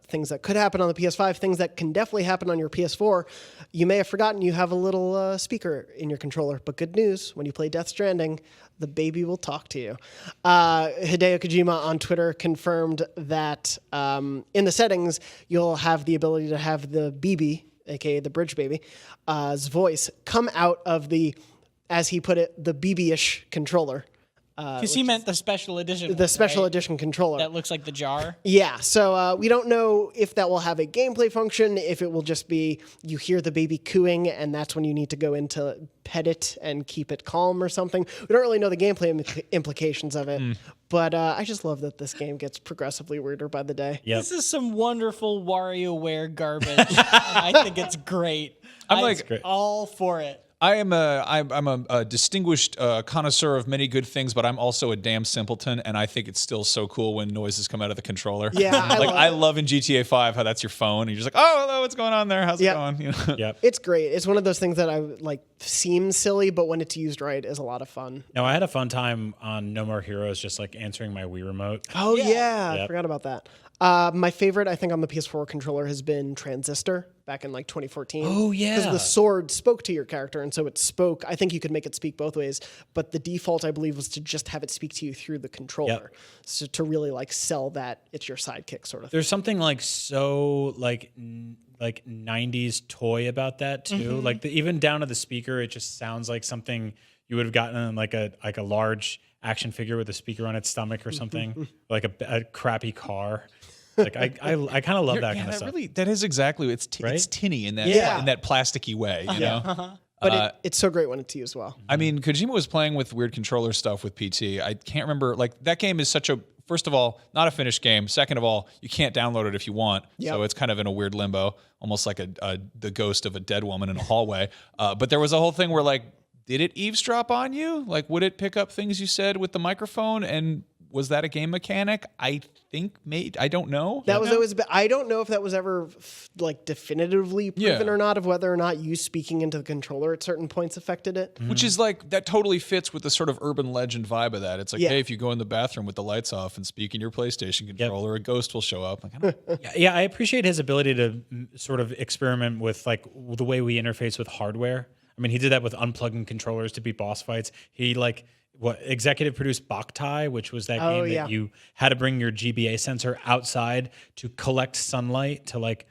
Speaker 1: things that could happen on the PS5, things that can definitely happen on your PS4, you may have forgotten you have a little speaker in your controller. But good news, when you play Death Stranding, the baby will talk to you. Hideo Kojima on Twitter confirmed that in the settings, you'll have the ability to have the BB, aka the Bridge Baby, voice come out of the, as he put it, the BB-ish controller.
Speaker 2: Because he meant the special edition.
Speaker 1: The special edition controller.
Speaker 2: That looks like the jar.
Speaker 1: Yeah, so we don't know if that will have a gameplay function, if it will just be you hear the baby cooing and that's when you need to go in to pet it and keep it calm or something. We don't really know the gameplay implications of it, but I just love that this game gets progressively weirder by the day.
Speaker 4: Yep.
Speaker 2: This is some wonderful WarioWare garbage. I think it's great. I'm all for it.
Speaker 3: I'm a distinguished connoisseur of many good things, but I'm also a damn simpleton, and I think it's still so cool when noises come out of the controller.
Speaker 1: Yeah,
Speaker 3: I love in GTA 5 how that's your phone, and you're just like, oh, hello, what's going on there? How's it going? You know?
Speaker 4: Yep.
Speaker 1: It's great. It's one of those things that I like seems silly, but when it's used right, is a lot of fun.
Speaker 4: No, I had a fun time on No More Heroes, just like answering my Wii remote.
Speaker 1: Oh yeah,
Speaker 4: Yep.
Speaker 1: I forgot about that. My favorite, I think, on the PS4 controller has been Transistor back in like 2014.
Speaker 4: Oh, yeah.
Speaker 1: Because the sword spoke to your character, and so it spoke. I think you could make it speak both ways, but the default, I believe, was to just have it speak to you through the controller.
Speaker 4: Yep.
Speaker 1: So to really like sell that it's your sidekick sort of thing.
Speaker 4: There's something like so like 90s toy about that too. Like even down to the speaker, it just sounds like something you would have gotten in like a large action figure with a speaker on its stomach or something, like a crappy car. Like I kind of love that kind of stuff.
Speaker 3: Really, that is exactly it's
Speaker 4: Right?
Speaker 3: it's tinny in that
Speaker 1: Yeah.
Speaker 3: in that plasticky way. You know.
Speaker 1: But it's so great when it's used well.
Speaker 3: I mean, Kojima was playing with weird controller stuff with PT. I can't remember. Like that game is such a, first of all, not a finished game. Second of all, you can't download it if you want.
Speaker 1: Yep.
Speaker 3: So it's kind of in a weird limbo, almost like the ghost of a dead woman in a hallway. But there was a whole thing where like, did it eavesdrop on you? Like, would it pick up things you said with the microphone? And was that a game mechanic? I think I don't know.
Speaker 1: That was always. I don't know if that was ever like definitively proven or not, of whether or not you speaking into the controller at certain points affected it.
Speaker 3: Which is like, that totally fits with the sort of urban legend vibe of that. It's like, hey, if you go in the bathroom with the lights off and speak in your PlayStation controller, a ghost will show up. Like, I don't
Speaker 4: Yeah, I appreciate his ability to sort of experiment with like the way we interface with hardware. I mean, he did that with unplugging controllers to beat boss fights. He executive produced Boktai, which was that game that you had to bring your GBA sensor outside to collect sunlight to like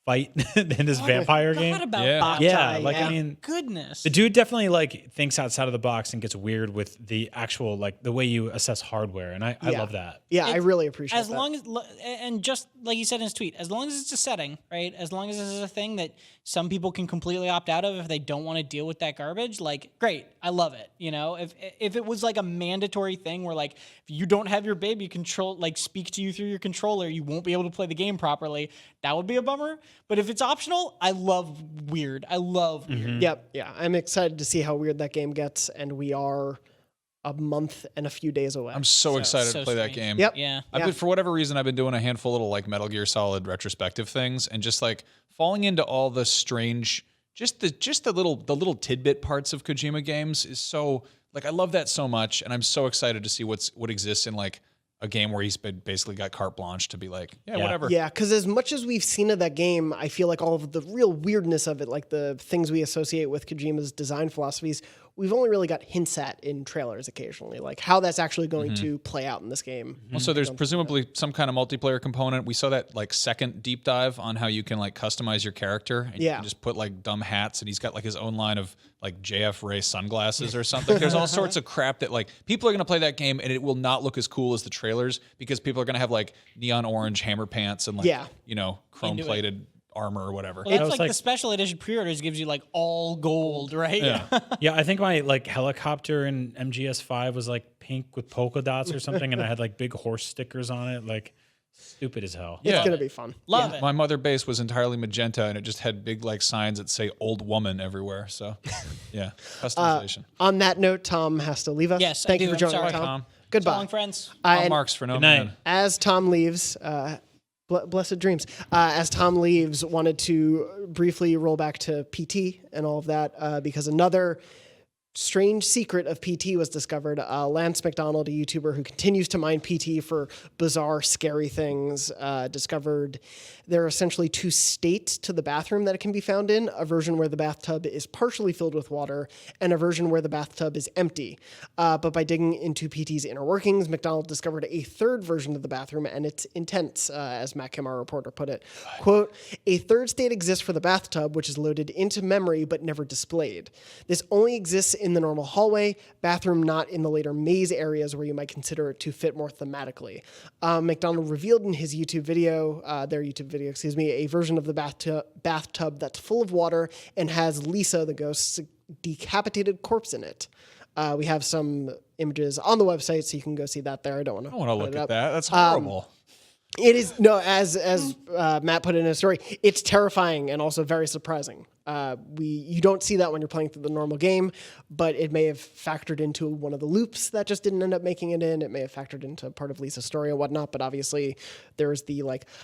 Speaker 4: fight in this vampire game.
Speaker 2: I forgot about Boktai.
Speaker 4: Yeah, like I mean,
Speaker 2: goodness.
Speaker 4: the dude definitely like thinks outside of the box and gets weird with the actual like the way you assess hardware, and I love that.
Speaker 1: Yeah, I really appreciate
Speaker 2: as
Speaker 1: that.
Speaker 2: long as, and just like he said in his tweet, as long as it's a setting, right? As long as this is a thing that some people can completely opt out of if they don't want to deal with that garbage, like great, I love it. You know, if it was like a mandatory thing where like if you don't have your baby speak to you through your controller, you won't be able to play the game properly. That would be a bummer. But if it's optional, I love weird. I love weird.
Speaker 1: Yep, yeah. I'm excited to see how weird that game gets, and we are a month and a few days away.
Speaker 3: I'm so excited
Speaker 2: so
Speaker 3: to play that
Speaker 2: strange.
Speaker 3: game.
Speaker 1: Yep.
Speaker 2: Yeah.
Speaker 3: I've been, for whatever reason, I've been doing a handful of little like Metal Gear Solid retrospective things, and just like falling into all the strange, just the little tidbit parts of Kojima games is so like, I love that so much, and I'm so excited to see what exists in like a game where he's basically got carte blanche to be like, whatever.
Speaker 1: Yeah, because as much as we've seen of that game, I feel like all of the real weirdness of it, like the things we associate with Kojima's design philosophies, we've only really got hints at in trailers occasionally, like how that's actually going to play out in this game.
Speaker 3: Well, so there's presumably some kind of multiplayer component. We saw that like second deep dive on how you can like customize your character, and you can just put like dumb hats, and he's got like his own line of like JF Ray sunglasses or something. There's all sorts of crap that like people are going to play that game and it will not look as cool as the trailers because people are going to have like neon orange hammer pants and like, you know, chrome plated armor or whatever.
Speaker 2: Well, that's like the special edition pre-orders gives you like all gold, right?
Speaker 3: Yeah.
Speaker 4: Yeah, I think my like helicopter in MGS5 was like pink with polka dots or something, and I had like big horse stickers on it, like stupid as hell.
Speaker 1: It's going to be fun.
Speaker 2: Love it.
Speaker 3: My mother base was entirely magenta, and it just had big like signs that say "old woman" everywhere. So, yeah, customization.
Speaker 1: On that note, Tom has to leave us.
Speaker 2: Yes,
Speaker 1: Thank you for
Speaker 2: I'm
Speaker 1: joining
Speaker 2: sorry.
Speaker 1: us, Tom.
Speaker 3: Tom.
Speaker 1: Goodbye.
Speaker 2: So long, friends.
Speaker 3: Tom
Speaker 1: And
Speaker 3: Marks for no
Speaker 4: Good night.
Speaker 3: man.
Speaker 1: as Tom leaves, Blessed dreams. As Tom leaves, wanted to briefly roll back to PT and all of that because another strange secret of PT was discovered. Lance McDonald, a YouTuber who continues to mine PT for bizarre, scary things, discovered there are essentially two states to the bathroom that it can be found in, a version where the bathtub is partially filled with water and a version where the bathtub is empty. But by digging into PT's inner workings, McDonald discovered a third version of the bathroom, and it's intense, as Matt Kim, our reporter, put it. Quote, a third state exists for the bathtub, which is loaded into memory but never displayed. This only exists in the normal hallway, bathroom not in the later maze areas where you might consider it to fit more thematically. McDonald revealed in his YouTube video, a version of the bathtub that's full of water and has Lisa, the ghost's decapitated corpse in it. We have some images on the website, so you can go see that there. I don't want to
Speaker 3: look at that. That's horrible.
Speaker 1: It is as Matt put it in his story, it's terrifying and also very surprising. You don't see that when you're playing through the normal game, but it may have factored into one of the loops that just didn't end up making it in. It may have factored into part of Lisa's story and whatnot, but obviously there's the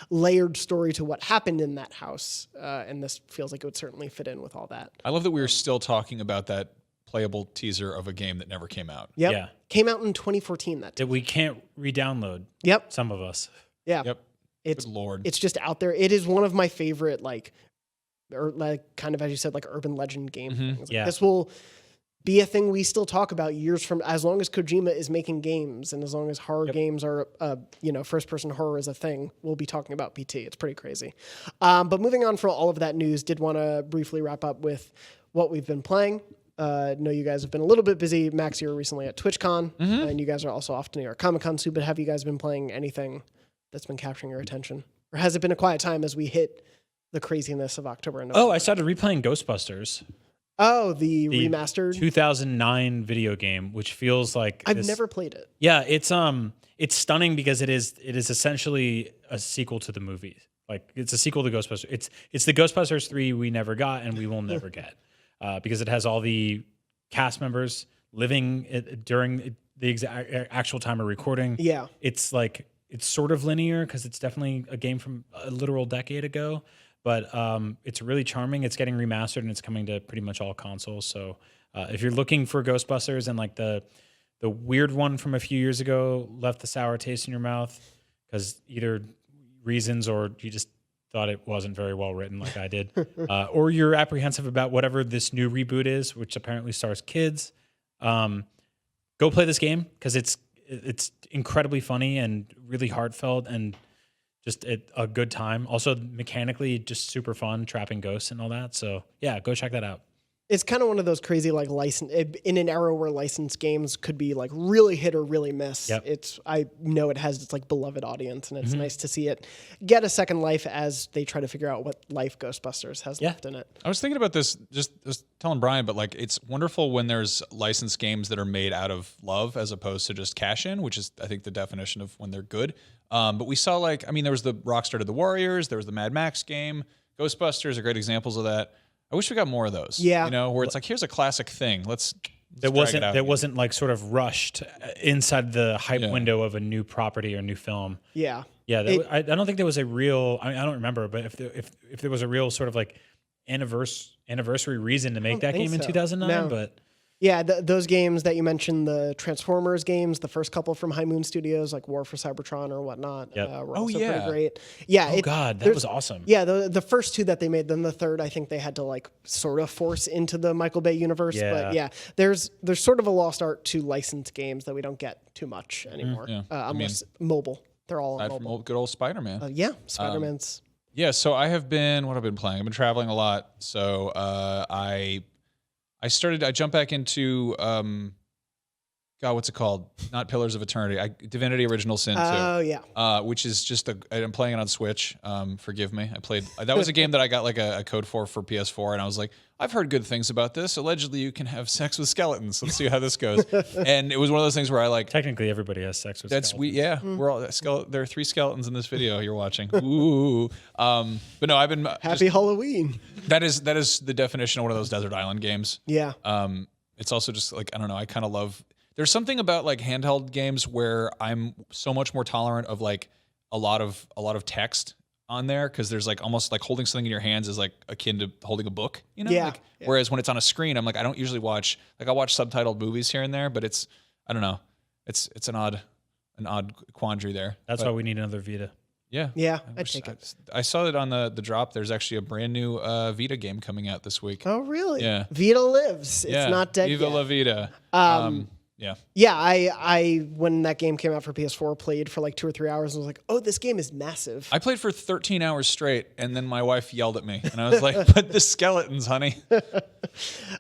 Speaker 1: layered story to what happened in that house, and this feels like it would certainly fit in with all that.
Speaker 3: I love that we were still talking about that playable teaser of a game that never came out.
Speaker 1: Yep.
Speaker 4: Yeah.
Speaker 1: Came out in 2014. That
Speaker 4: we can't re-download.
Speaker 1: Yep.
Speaker 4: Some of us.
Speaker 1: Yeah.
Speaker 3: Yep.
Speaker 1: It's
Speaker 3: Good Lord.
Speaker 1: It's just out there. It is one of my favorite, kind of, as you said, urban legend game things.
Speaker 4: Yeah.
Speaker 1: This will be a thing we still talk about years from, as long as Kojima is making games and as long as horror games are, first-person horror is a thing, we'll be talking about PT. It's pretty crazy. But moving on from all of that news, did want to briefly wrap up with what we've been playing. Know you guys have been a little bit busy. Max, you were recently at TwitchCon, and you guys are also off to New York Comic Con soon, but have you guys been playing anything that's been capturing your attention? Or has it been a quiet time as we hit the craziness of October and November?
Speaker 4: Oh, I started replaying Ghostbusters.
Speaker 1: Oh, the remastered
Speaker 4: 2009 video game, which feels like
Speaker 1: I've never played it.
Speaker 4: Yeah, it's stunning because it is essentially a sequel to the movie. It's a sequel to Ghostbusters. It's the Ghostbusters 3 we never got and we will never get. Because it has all the cast members living during the actual time of recording.
Speaker 1: Yeah.
Speaker 4: It's sort of linear because it's definitely a game from a literal decade ago, but it's really charming. It's getting remastered and it's coming to pretty much all consoles. So if you're looking for Ghostbusters and the weird one from a few years ago left the sour taste in your mouth because either reasons or you just thought it wasn't very well written like I did, or you're apprehensive about whatever this new reboot is, which apparently stars kids, go play this game because it's incredibly funny and really heartfelt and just a good time. Also mechanically just super fun, trapping ghosts and all that. So yeah, go check that out. It's
Speaker 1: kind of one of those crazy license in an era where licensed games could be really hit or really miss.
Speaker 4: Yep.
Speaker 1: I know it has its beloved audience, and it's nice to see it get a second life as they try to figure out what life Ghostbusters has left in it.
Speaker 3: I was thinking about this, just telling Brian, but it's wonderful when there's licensed games that are made out of love as opposed to just cash in, which is I think the definition of when they're good. But we saw there was the Rockstar Did the Warriors, there was the Mad Max game, Ghostbusters are great examples of that. I wish we got more of those.
Speaker 1: Yeah.
Speaker 3: Where it's here's a classic thing.
Speaker 4: That wasn't sort of rushed inside the hype window of a new property or new film.
Speaker 1: Yeah.
Speaker 4: Yeah. I don't think there was a real, I don't remember, but if there was a real sort of anniversary reason to make that game in 2009,
Speaker 1: no.
Speaker 4: but
Speaker 1: yeah, those games that you mentioned, the Transformers games, the first couple from High Moon Studios, like War for Cybertron or whatnot, were also pretty great. Yeah,
Speaker 4: God, that was awesome.
Speaker 1: Yeah, the first two that they made, then the third, I think they had to sort of force into the Michael Bay universe.
Speaker 4: Yeah.
Speaker 1: But yeah, there's sort of a lost art to licensed games that we don't get too much anymore, unless mobile. They're all on mobile.
Speaker 3: From good old Spider-Man.
Speaker 1: Yeah, Spider-Man's.
Speaker 3: Yeah, so what have I been playing? I've been traveling a lot, so I jumped back into, what's it called? Not Pillars of Eternity. Divinity Original Sin 2.
Speaker 1: Oh, yeah.
Speaker 3: Which is just I'm playing it on Switch. Forgive me. That was a game that I got a code for PS4, and I was like, I've heard good things about this. Allegedly, you can have sex with skeletons. Let's see how this goes. And it was one of those things where
Speaker 4: technically everybody has sex with skeletons.
Speaker 3: We're all there are 3 skeletons in this video you're watching. Ooh. But no, I've been
Speaker 1: Happy Halloween.
Speaker 3: That is the definition of one of those desert island games.
Speaker 1: Yeah.
Speaker 3: It's also just I don't know, I kind of love. There's something about handheld games where I'm so much more tolerant of a lot of text on there because there's like almost like holding something in your hands is like akin to holding a book, you know?
Speaker 1: Yeah.
Speaker 3: Like, whereas when it's on a screen, I'm like, I don't usually watch, like I watch subtitled movies here and there, but it's, I don't know. It's an odd quandary there.
Speaker 4: That's why we need another Vita.
Speaker 3: Yeah.
Speaker 1: Yeah, I'd take it.
Speaker 3: I saw that on the drop. There's actually a brand new Vita game coming out this week.
Speaker 1: Oh, really?
Speaker 3: Yeah.
Speaker 1: Vita lives. It's not dead
Speaker 3: Viva
Speaker 1: yet.
Speaker 3: la Vita. Yeah.
Speaker 1: Yeah, I when that game came out for PS4, played for like 2 or 3 hours and was like, oh, this game is massive.
Speaker 3: I played for 13 hours straight, and then my wife yelled at me, and I was like, but the skeletons, honey.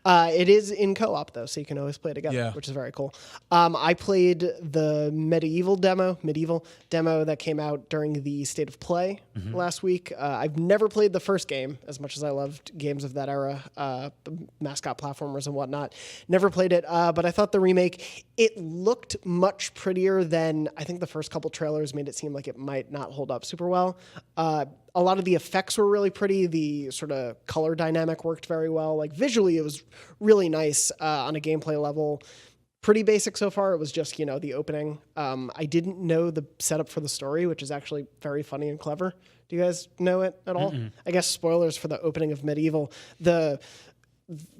Speaker 1: It is in co-op, though, so you can always play together, which is very cool. I played the medieval demo that came out during the State of Play last week. I've never played the first game, as much as I loved games of that era, mascot platformers and whatnot. Never played it, but I thought the remake, it looked much prettier than I think the first couple trailers made it seem like it might not hold up super well. A lot of the effects were really pretty. The sort of color dynamic worked very well. Like visually, it was really nice on a gameplay level. Pretty basic so far. It was just, the opening. I didn't know the setup for the story, which is actually very funny and clever. Do you guys know it at all? I guess spoilers for the opening of Medieval. The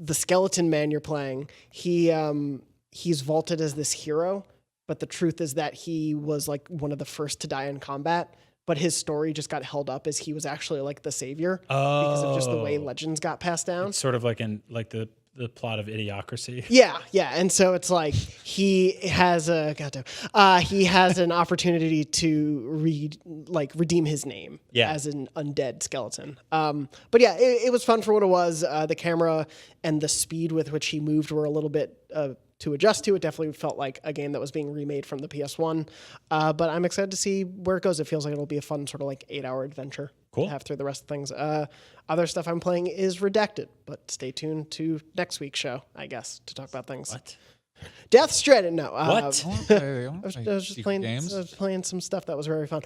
Speaker 1: skeleton man you're playing, he's vaulted as this hero, but the truth is that he was like one of the first to die in combat. But his story just got held up as he was actually like the savior because of just the way legends got passed down.
Speaker 4: It's sort of like the plot of Idiocracy.
Speaker 1: Yeah. And so it's like he has an opportunity to redeem his name as an undead skeleton. But yeah, it was fun for what it was. The camera and the speed with which he moved were a little bit to adjust to. It definitely felt like a game that was being remade from the PS1. But I'm excited to see where it goes. It feels like it'll be a fun sort of like 8-hour adventure.
Speaker 4: Cool.
Speaker 1: To have through the rest of things. Other stuff I'm playing is Redacted, but stay tuned to next week's show, I guess, to talk about things.
Speaker 4: What?
Speaker 1: Death Stranding. No.
Speaker 4: What?
Speaker 1: I was just playing. I was playing some stuff that was very fun.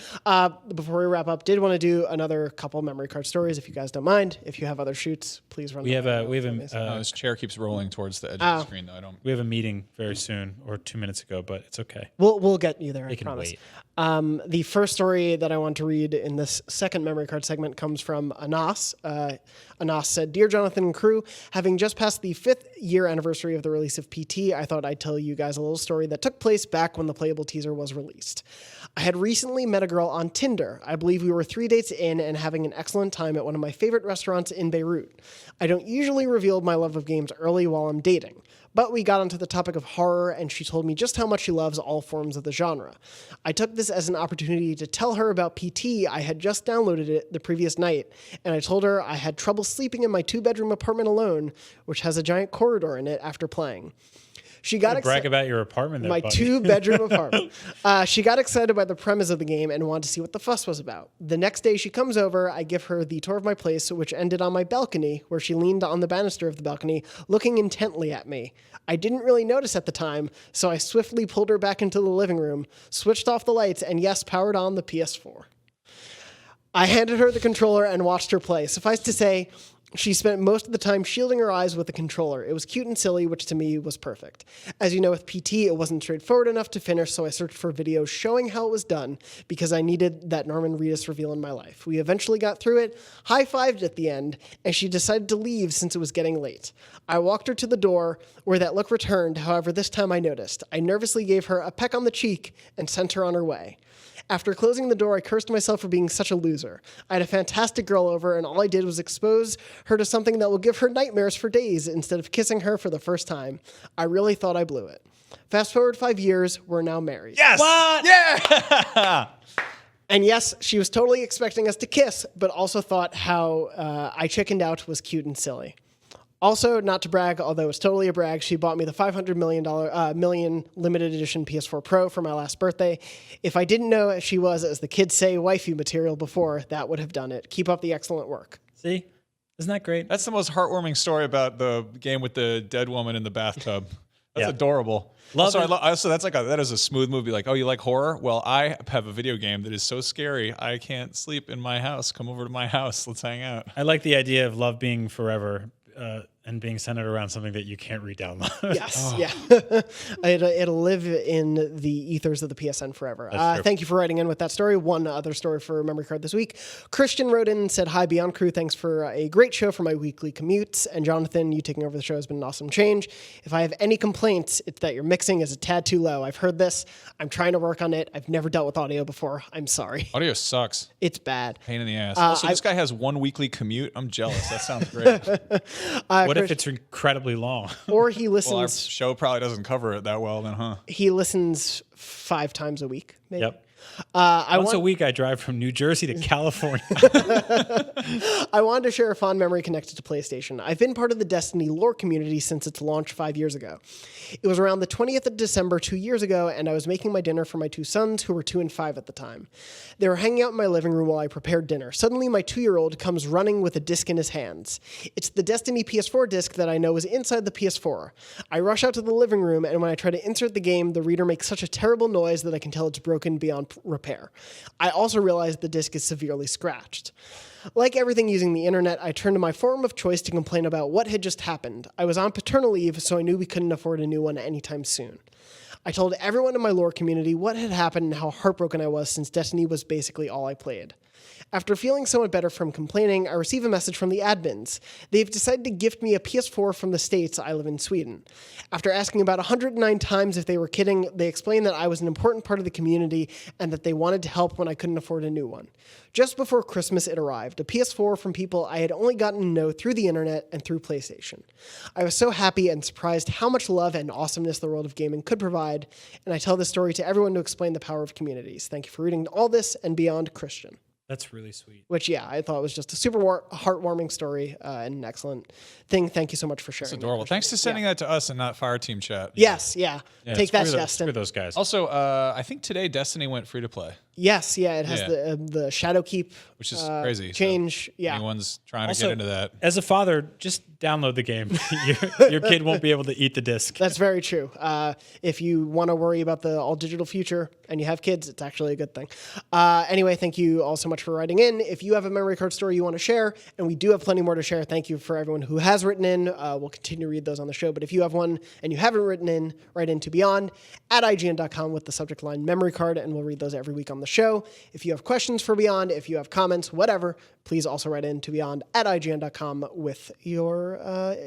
Speaker 1: Before we wrap up, did want to do another couple memory card stories, if you guys don't mind. If you have other shoots, please run.
Speaker 3: This chair keeps rolling towards the edge of the screen, though.
Speaker 4: We have a meeting very soon, or 2 minutes ago, but it's okay.
Speaker 1: We'll get you there.
Speaker 4: They can
Speaker 1: promise.
Speaker 4: wait.
Speaker 1: The first story that I want to read in this second memory card segment comes from Anas. Anas said, "Dear Jonathan and crew, having just passed the 5th year anniversary of the release of PT, I thought I'd tell you guys a little story that took place back when the playable teaser was released. I had recently met a girl on Tinder. I believe we were 3 dates in and having an excellent time at one of my favorite restaurants in Beirut. I don't usually reveal my love of games early while I'm dating, but we got onto the topic of horror and she told me just how much she loves all forms of the genre. I took this as an opportunity to tell her about PT. I had just downloaded it the previous night, and I told her I had trouble sleeping in my 2-bedroom apartment alone, which has a giant corridor in it after playing. She got
Speaker 4: brag about your apartment there,
Speaker 1: my
Speaker 4: buddy.
Speaker 1: 2-bedroom apartment. She got excited by the premise of the game and wanted to see what the fuss was about. The next day she comes over, I give her the tour of my place, which ended on my balcony, where she leaned on the banister of the balcony, looking intently at me. I didn't really notice at the time, so I swiftly pulled her back into the living room, switched off the lights, and yes, powered on the PS4. I handed her the controller and watched her play. Suffice to say, she spent most of the time shielding her eyes with the controller. It was cute and silly, which to me was perfect. As you know, with PT, it wasn't straightforward enough to finish, so I searched for videos showing how it was done because I needed that Norman Reedus reveal in my life. We eventually got through it, high-fived at the end, and she decided to leave since it was getting late. I walked her to the door, where that look returned. However, this time I noticed. I nervously gave her a peck on the cheek and sent her on her way. After closing the door, I cursed myself for being such a loser. I had a fantastic girl over, and all I did was expose her to something that will give her nightmares for days instead of kissing her for the first time. I really thought I blew it. Fast forward 5 years, we're now married.
Speaker 3: Yes!
Speaker 4: What?
Speaker 3: Yeah!
Speaker 1: And yes, she was totally expecting us to kiss, but also thought how I chickened out was cute and silly. Also, not to brag, although it's totally a brag, she bought me the $500 million limited edition PS4 Pro for my last birthday. If I didn't know she was, as the kids say, wifey material before, that would have done it. Keep up the excellent work.
Speaker 4: See? Isn't that great?
Speaker 3: That's the most heartwarming story about the game with the dead woman in the bathtub. That's adorable. That is a smooth movie. Like, oh, you like horror? Well, I have a video game that is so scary I can't sleep in my house. Come over to my house. Let's hang out.
Speaker 4: I like the idea of love being forever. and being centered around something that you can't re-download.
Speaker 1: Yes, yeah. It'll live in the ethers of the PSN forever. Thank you for writing in with that story. One other story for Memory Card this week. Christian wrote in and said, "Hi, Beyond Crew. Thanks for a great show for my weekly commutes. And Jonathan, you taking over the show has been an awesome change. If I have any complaints, it's that your mixing is a tad too low. I've heard this. I'm trying to work on it. I've never dealt with audio before. I'm sorry.
Speaker 3: Audio sucks.
Speaker 1: It's bad.
Speaker 3: Pain in the ass. Also, this guy has one weekly commute. I'm jealous. That sounds great.
Speaker 4: What if it's incredibly long?
Speaker 1: Or he listens.
Speaker 3: Well, our show probably doesn't cover it that well then, huh?
Speaker 1: He listens 5 times a week, maybe.
Speaker 4: Yep. Once a week, I drive from New Jersey to California.
Speaker 1: I wanted to share a fond memory connected to PlayStation. I've been part of the Destiny lore community since its launch 5 years ago. It was around the 20th of December 2 years ago, and I was making my dinner for my 2 sons, who were 2 and 5 at the time. They were hanging out in my living room while I prepared dinner. Suddenly, my 2-year-old comes running with a disc in his hands. It's the Destiny PS4 disc that I know is inside the PS4. I rush out to the living room, and when I try to insert the game, the reader makes such a terrible noise that I can tell it's broken beyond repair. I also realized the disc is severely scratched. Like everything using the internet, I turned to my forum of choice to complain about what had just happened. I was on paternal leave, so I knew we couldn't afford a new one anytime soon. I told everyone in my lore community what had happened and how heartbroken I was, since Destiny was basically all I played. After feeling somewhat better from complaining, I receive a message from the admins. They've decided to gift me a PS4 from the States. I live in Sweden. After asking about 109 times if they were kidding, they explained that I was an important part of the community and that they wanted to help when I couldn't afford a new one. Just before Christmas, it arrived, a PS4 from people I had only gotten to know through the internet and through PlayStation. I was so happy and surprised how much love and awesomeness the world of gaming could provide, and I tell this story to everyone to explain the power of communities. Thank you for reading all this and beyond, Christian.
Speaker 4: That's really sweet.
Speaker 1: Which, yeah, I thought was just a super heartwarming story and an excellent thing. Thank you so much for sharing.
Speaker 3: That's adorable. Thanks for sending that to us and not Fireteam Chat.
Speaker 1: Yes, yeah. Take that, Justin.
Speaker 4: Screw those guys.
Speaker 3: Also, I think today Destiny went free to play.
Speaker 1: Yes, yeah, it has the Shadow Keep,
Speaker 3: which is crazy.
Speaker 1: Change,
Speaker 3: so
Speaker 1: yeah.
Speaker 3: Anyone's trying
Speaker 4: Also,
Speaker 3: to get into that.
Speaker 4: As a father, just download the game. your kid won't be able to eat the disc.
Speaker 1: That's very true. If you want to worry about the all-digital future and you have kids, it's actually a good thing. Anyway, thank you all so much for writing in. If you have a memory card story you want to share, and we do have plenty more to share, thank you for everyone who has written in. We'll continue to read those on the show. But if you have one and you haven't written in, write into Beyond at IGN.com with the subject line memory card, and we'll read those every week on the show. If you have questions for Beyond, if you have comments, whatever, please also write in to Beyond at IGN.com with your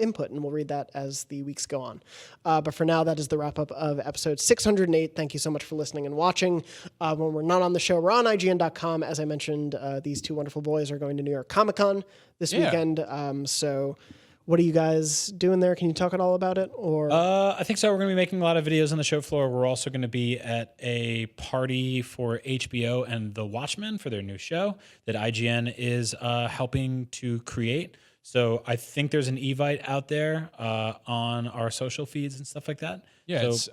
Speaker 1: input, and we'll read that as the weeks go on. But for now, that is the wrap-up of episode 608. Thank you so much for listening and watching. When we're not on the show, we're on IGN.com. As I mentioned, these two wonderful boys are going to New York Comic-Con this weekend. So what are you guys doing there? Can you talk at all about it? Or
Speaker 4: I think so. We're going to be making a lot of videos on the show floor. We're also going to be at a party for HBO and The Watchmen for their new show that IGN is helping to create. So I think there's an Evite out there on our social feeds and stuff like that.
Speaker 3: Yeah,
Speaker 4: so
Speaker 3: it's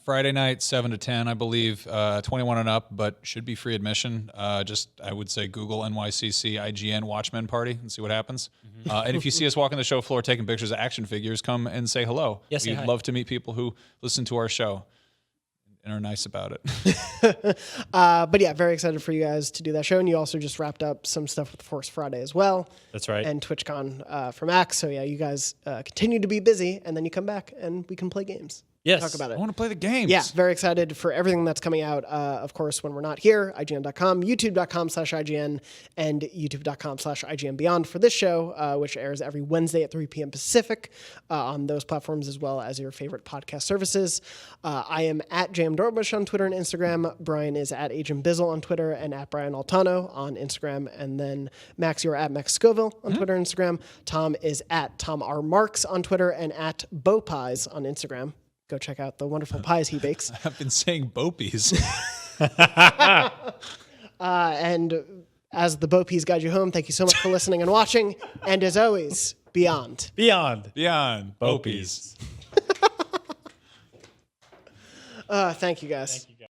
Speaker 3: Friday night, 7 to 10, I believe, 21 and up, but should be free admission. Just, I would say, Google NYCC IGN Watchmen Party and see what happens. And if you see us walking the show floor taking pictures of action figures, come and say hello.
Speaker 4: Yes,
Speaker 3: We'd love to meet people who listen to our show and are nice about it.
Speaker 1: But yeah, very excited for you guys to do that show. And you also just wrapped up some stuff with Force Friday as well.
Speaker 4: That's right.
Speaker 1: And TwitchCon for Max. So yeah, you guys continue to be busy, and then you come back and we can play games.
Speaker 4: Yes.
Speaker 1: Talk about it.
Speaker 3: I want to play the games.
Speaker 1: Yeah, very excited for everything that's coming out. Of course, when we're not here, IGN.com, YouTube.com/IGN, and YouTube.com/IGN Beyond for this show, which airs every Wednesday at 3 p.m. Pacific on those platforms, as well as your favorite podcast services. I am at Jam Dornbush on Twitter and Instagram. Brian is at Agent Bizzle on Twitter and at Brian Altano on Instagram. And then Max, you're at Max Scoville on Twitter and Instagram. Tom is at Tom R. Marks on Twitter and at Bo Pies on Instagram. Go check out the wonderful pies he bakes.
Speaker 3: I've been saying Bopies.
Speaker 1: And as the Bo Peas guide you home, thank you so much for listening and watching. And as always, Beyond.
Speaker 4: Beyond.
Speaker 3: Beyond. Bopies.
Speaker 1: Thank you, guys.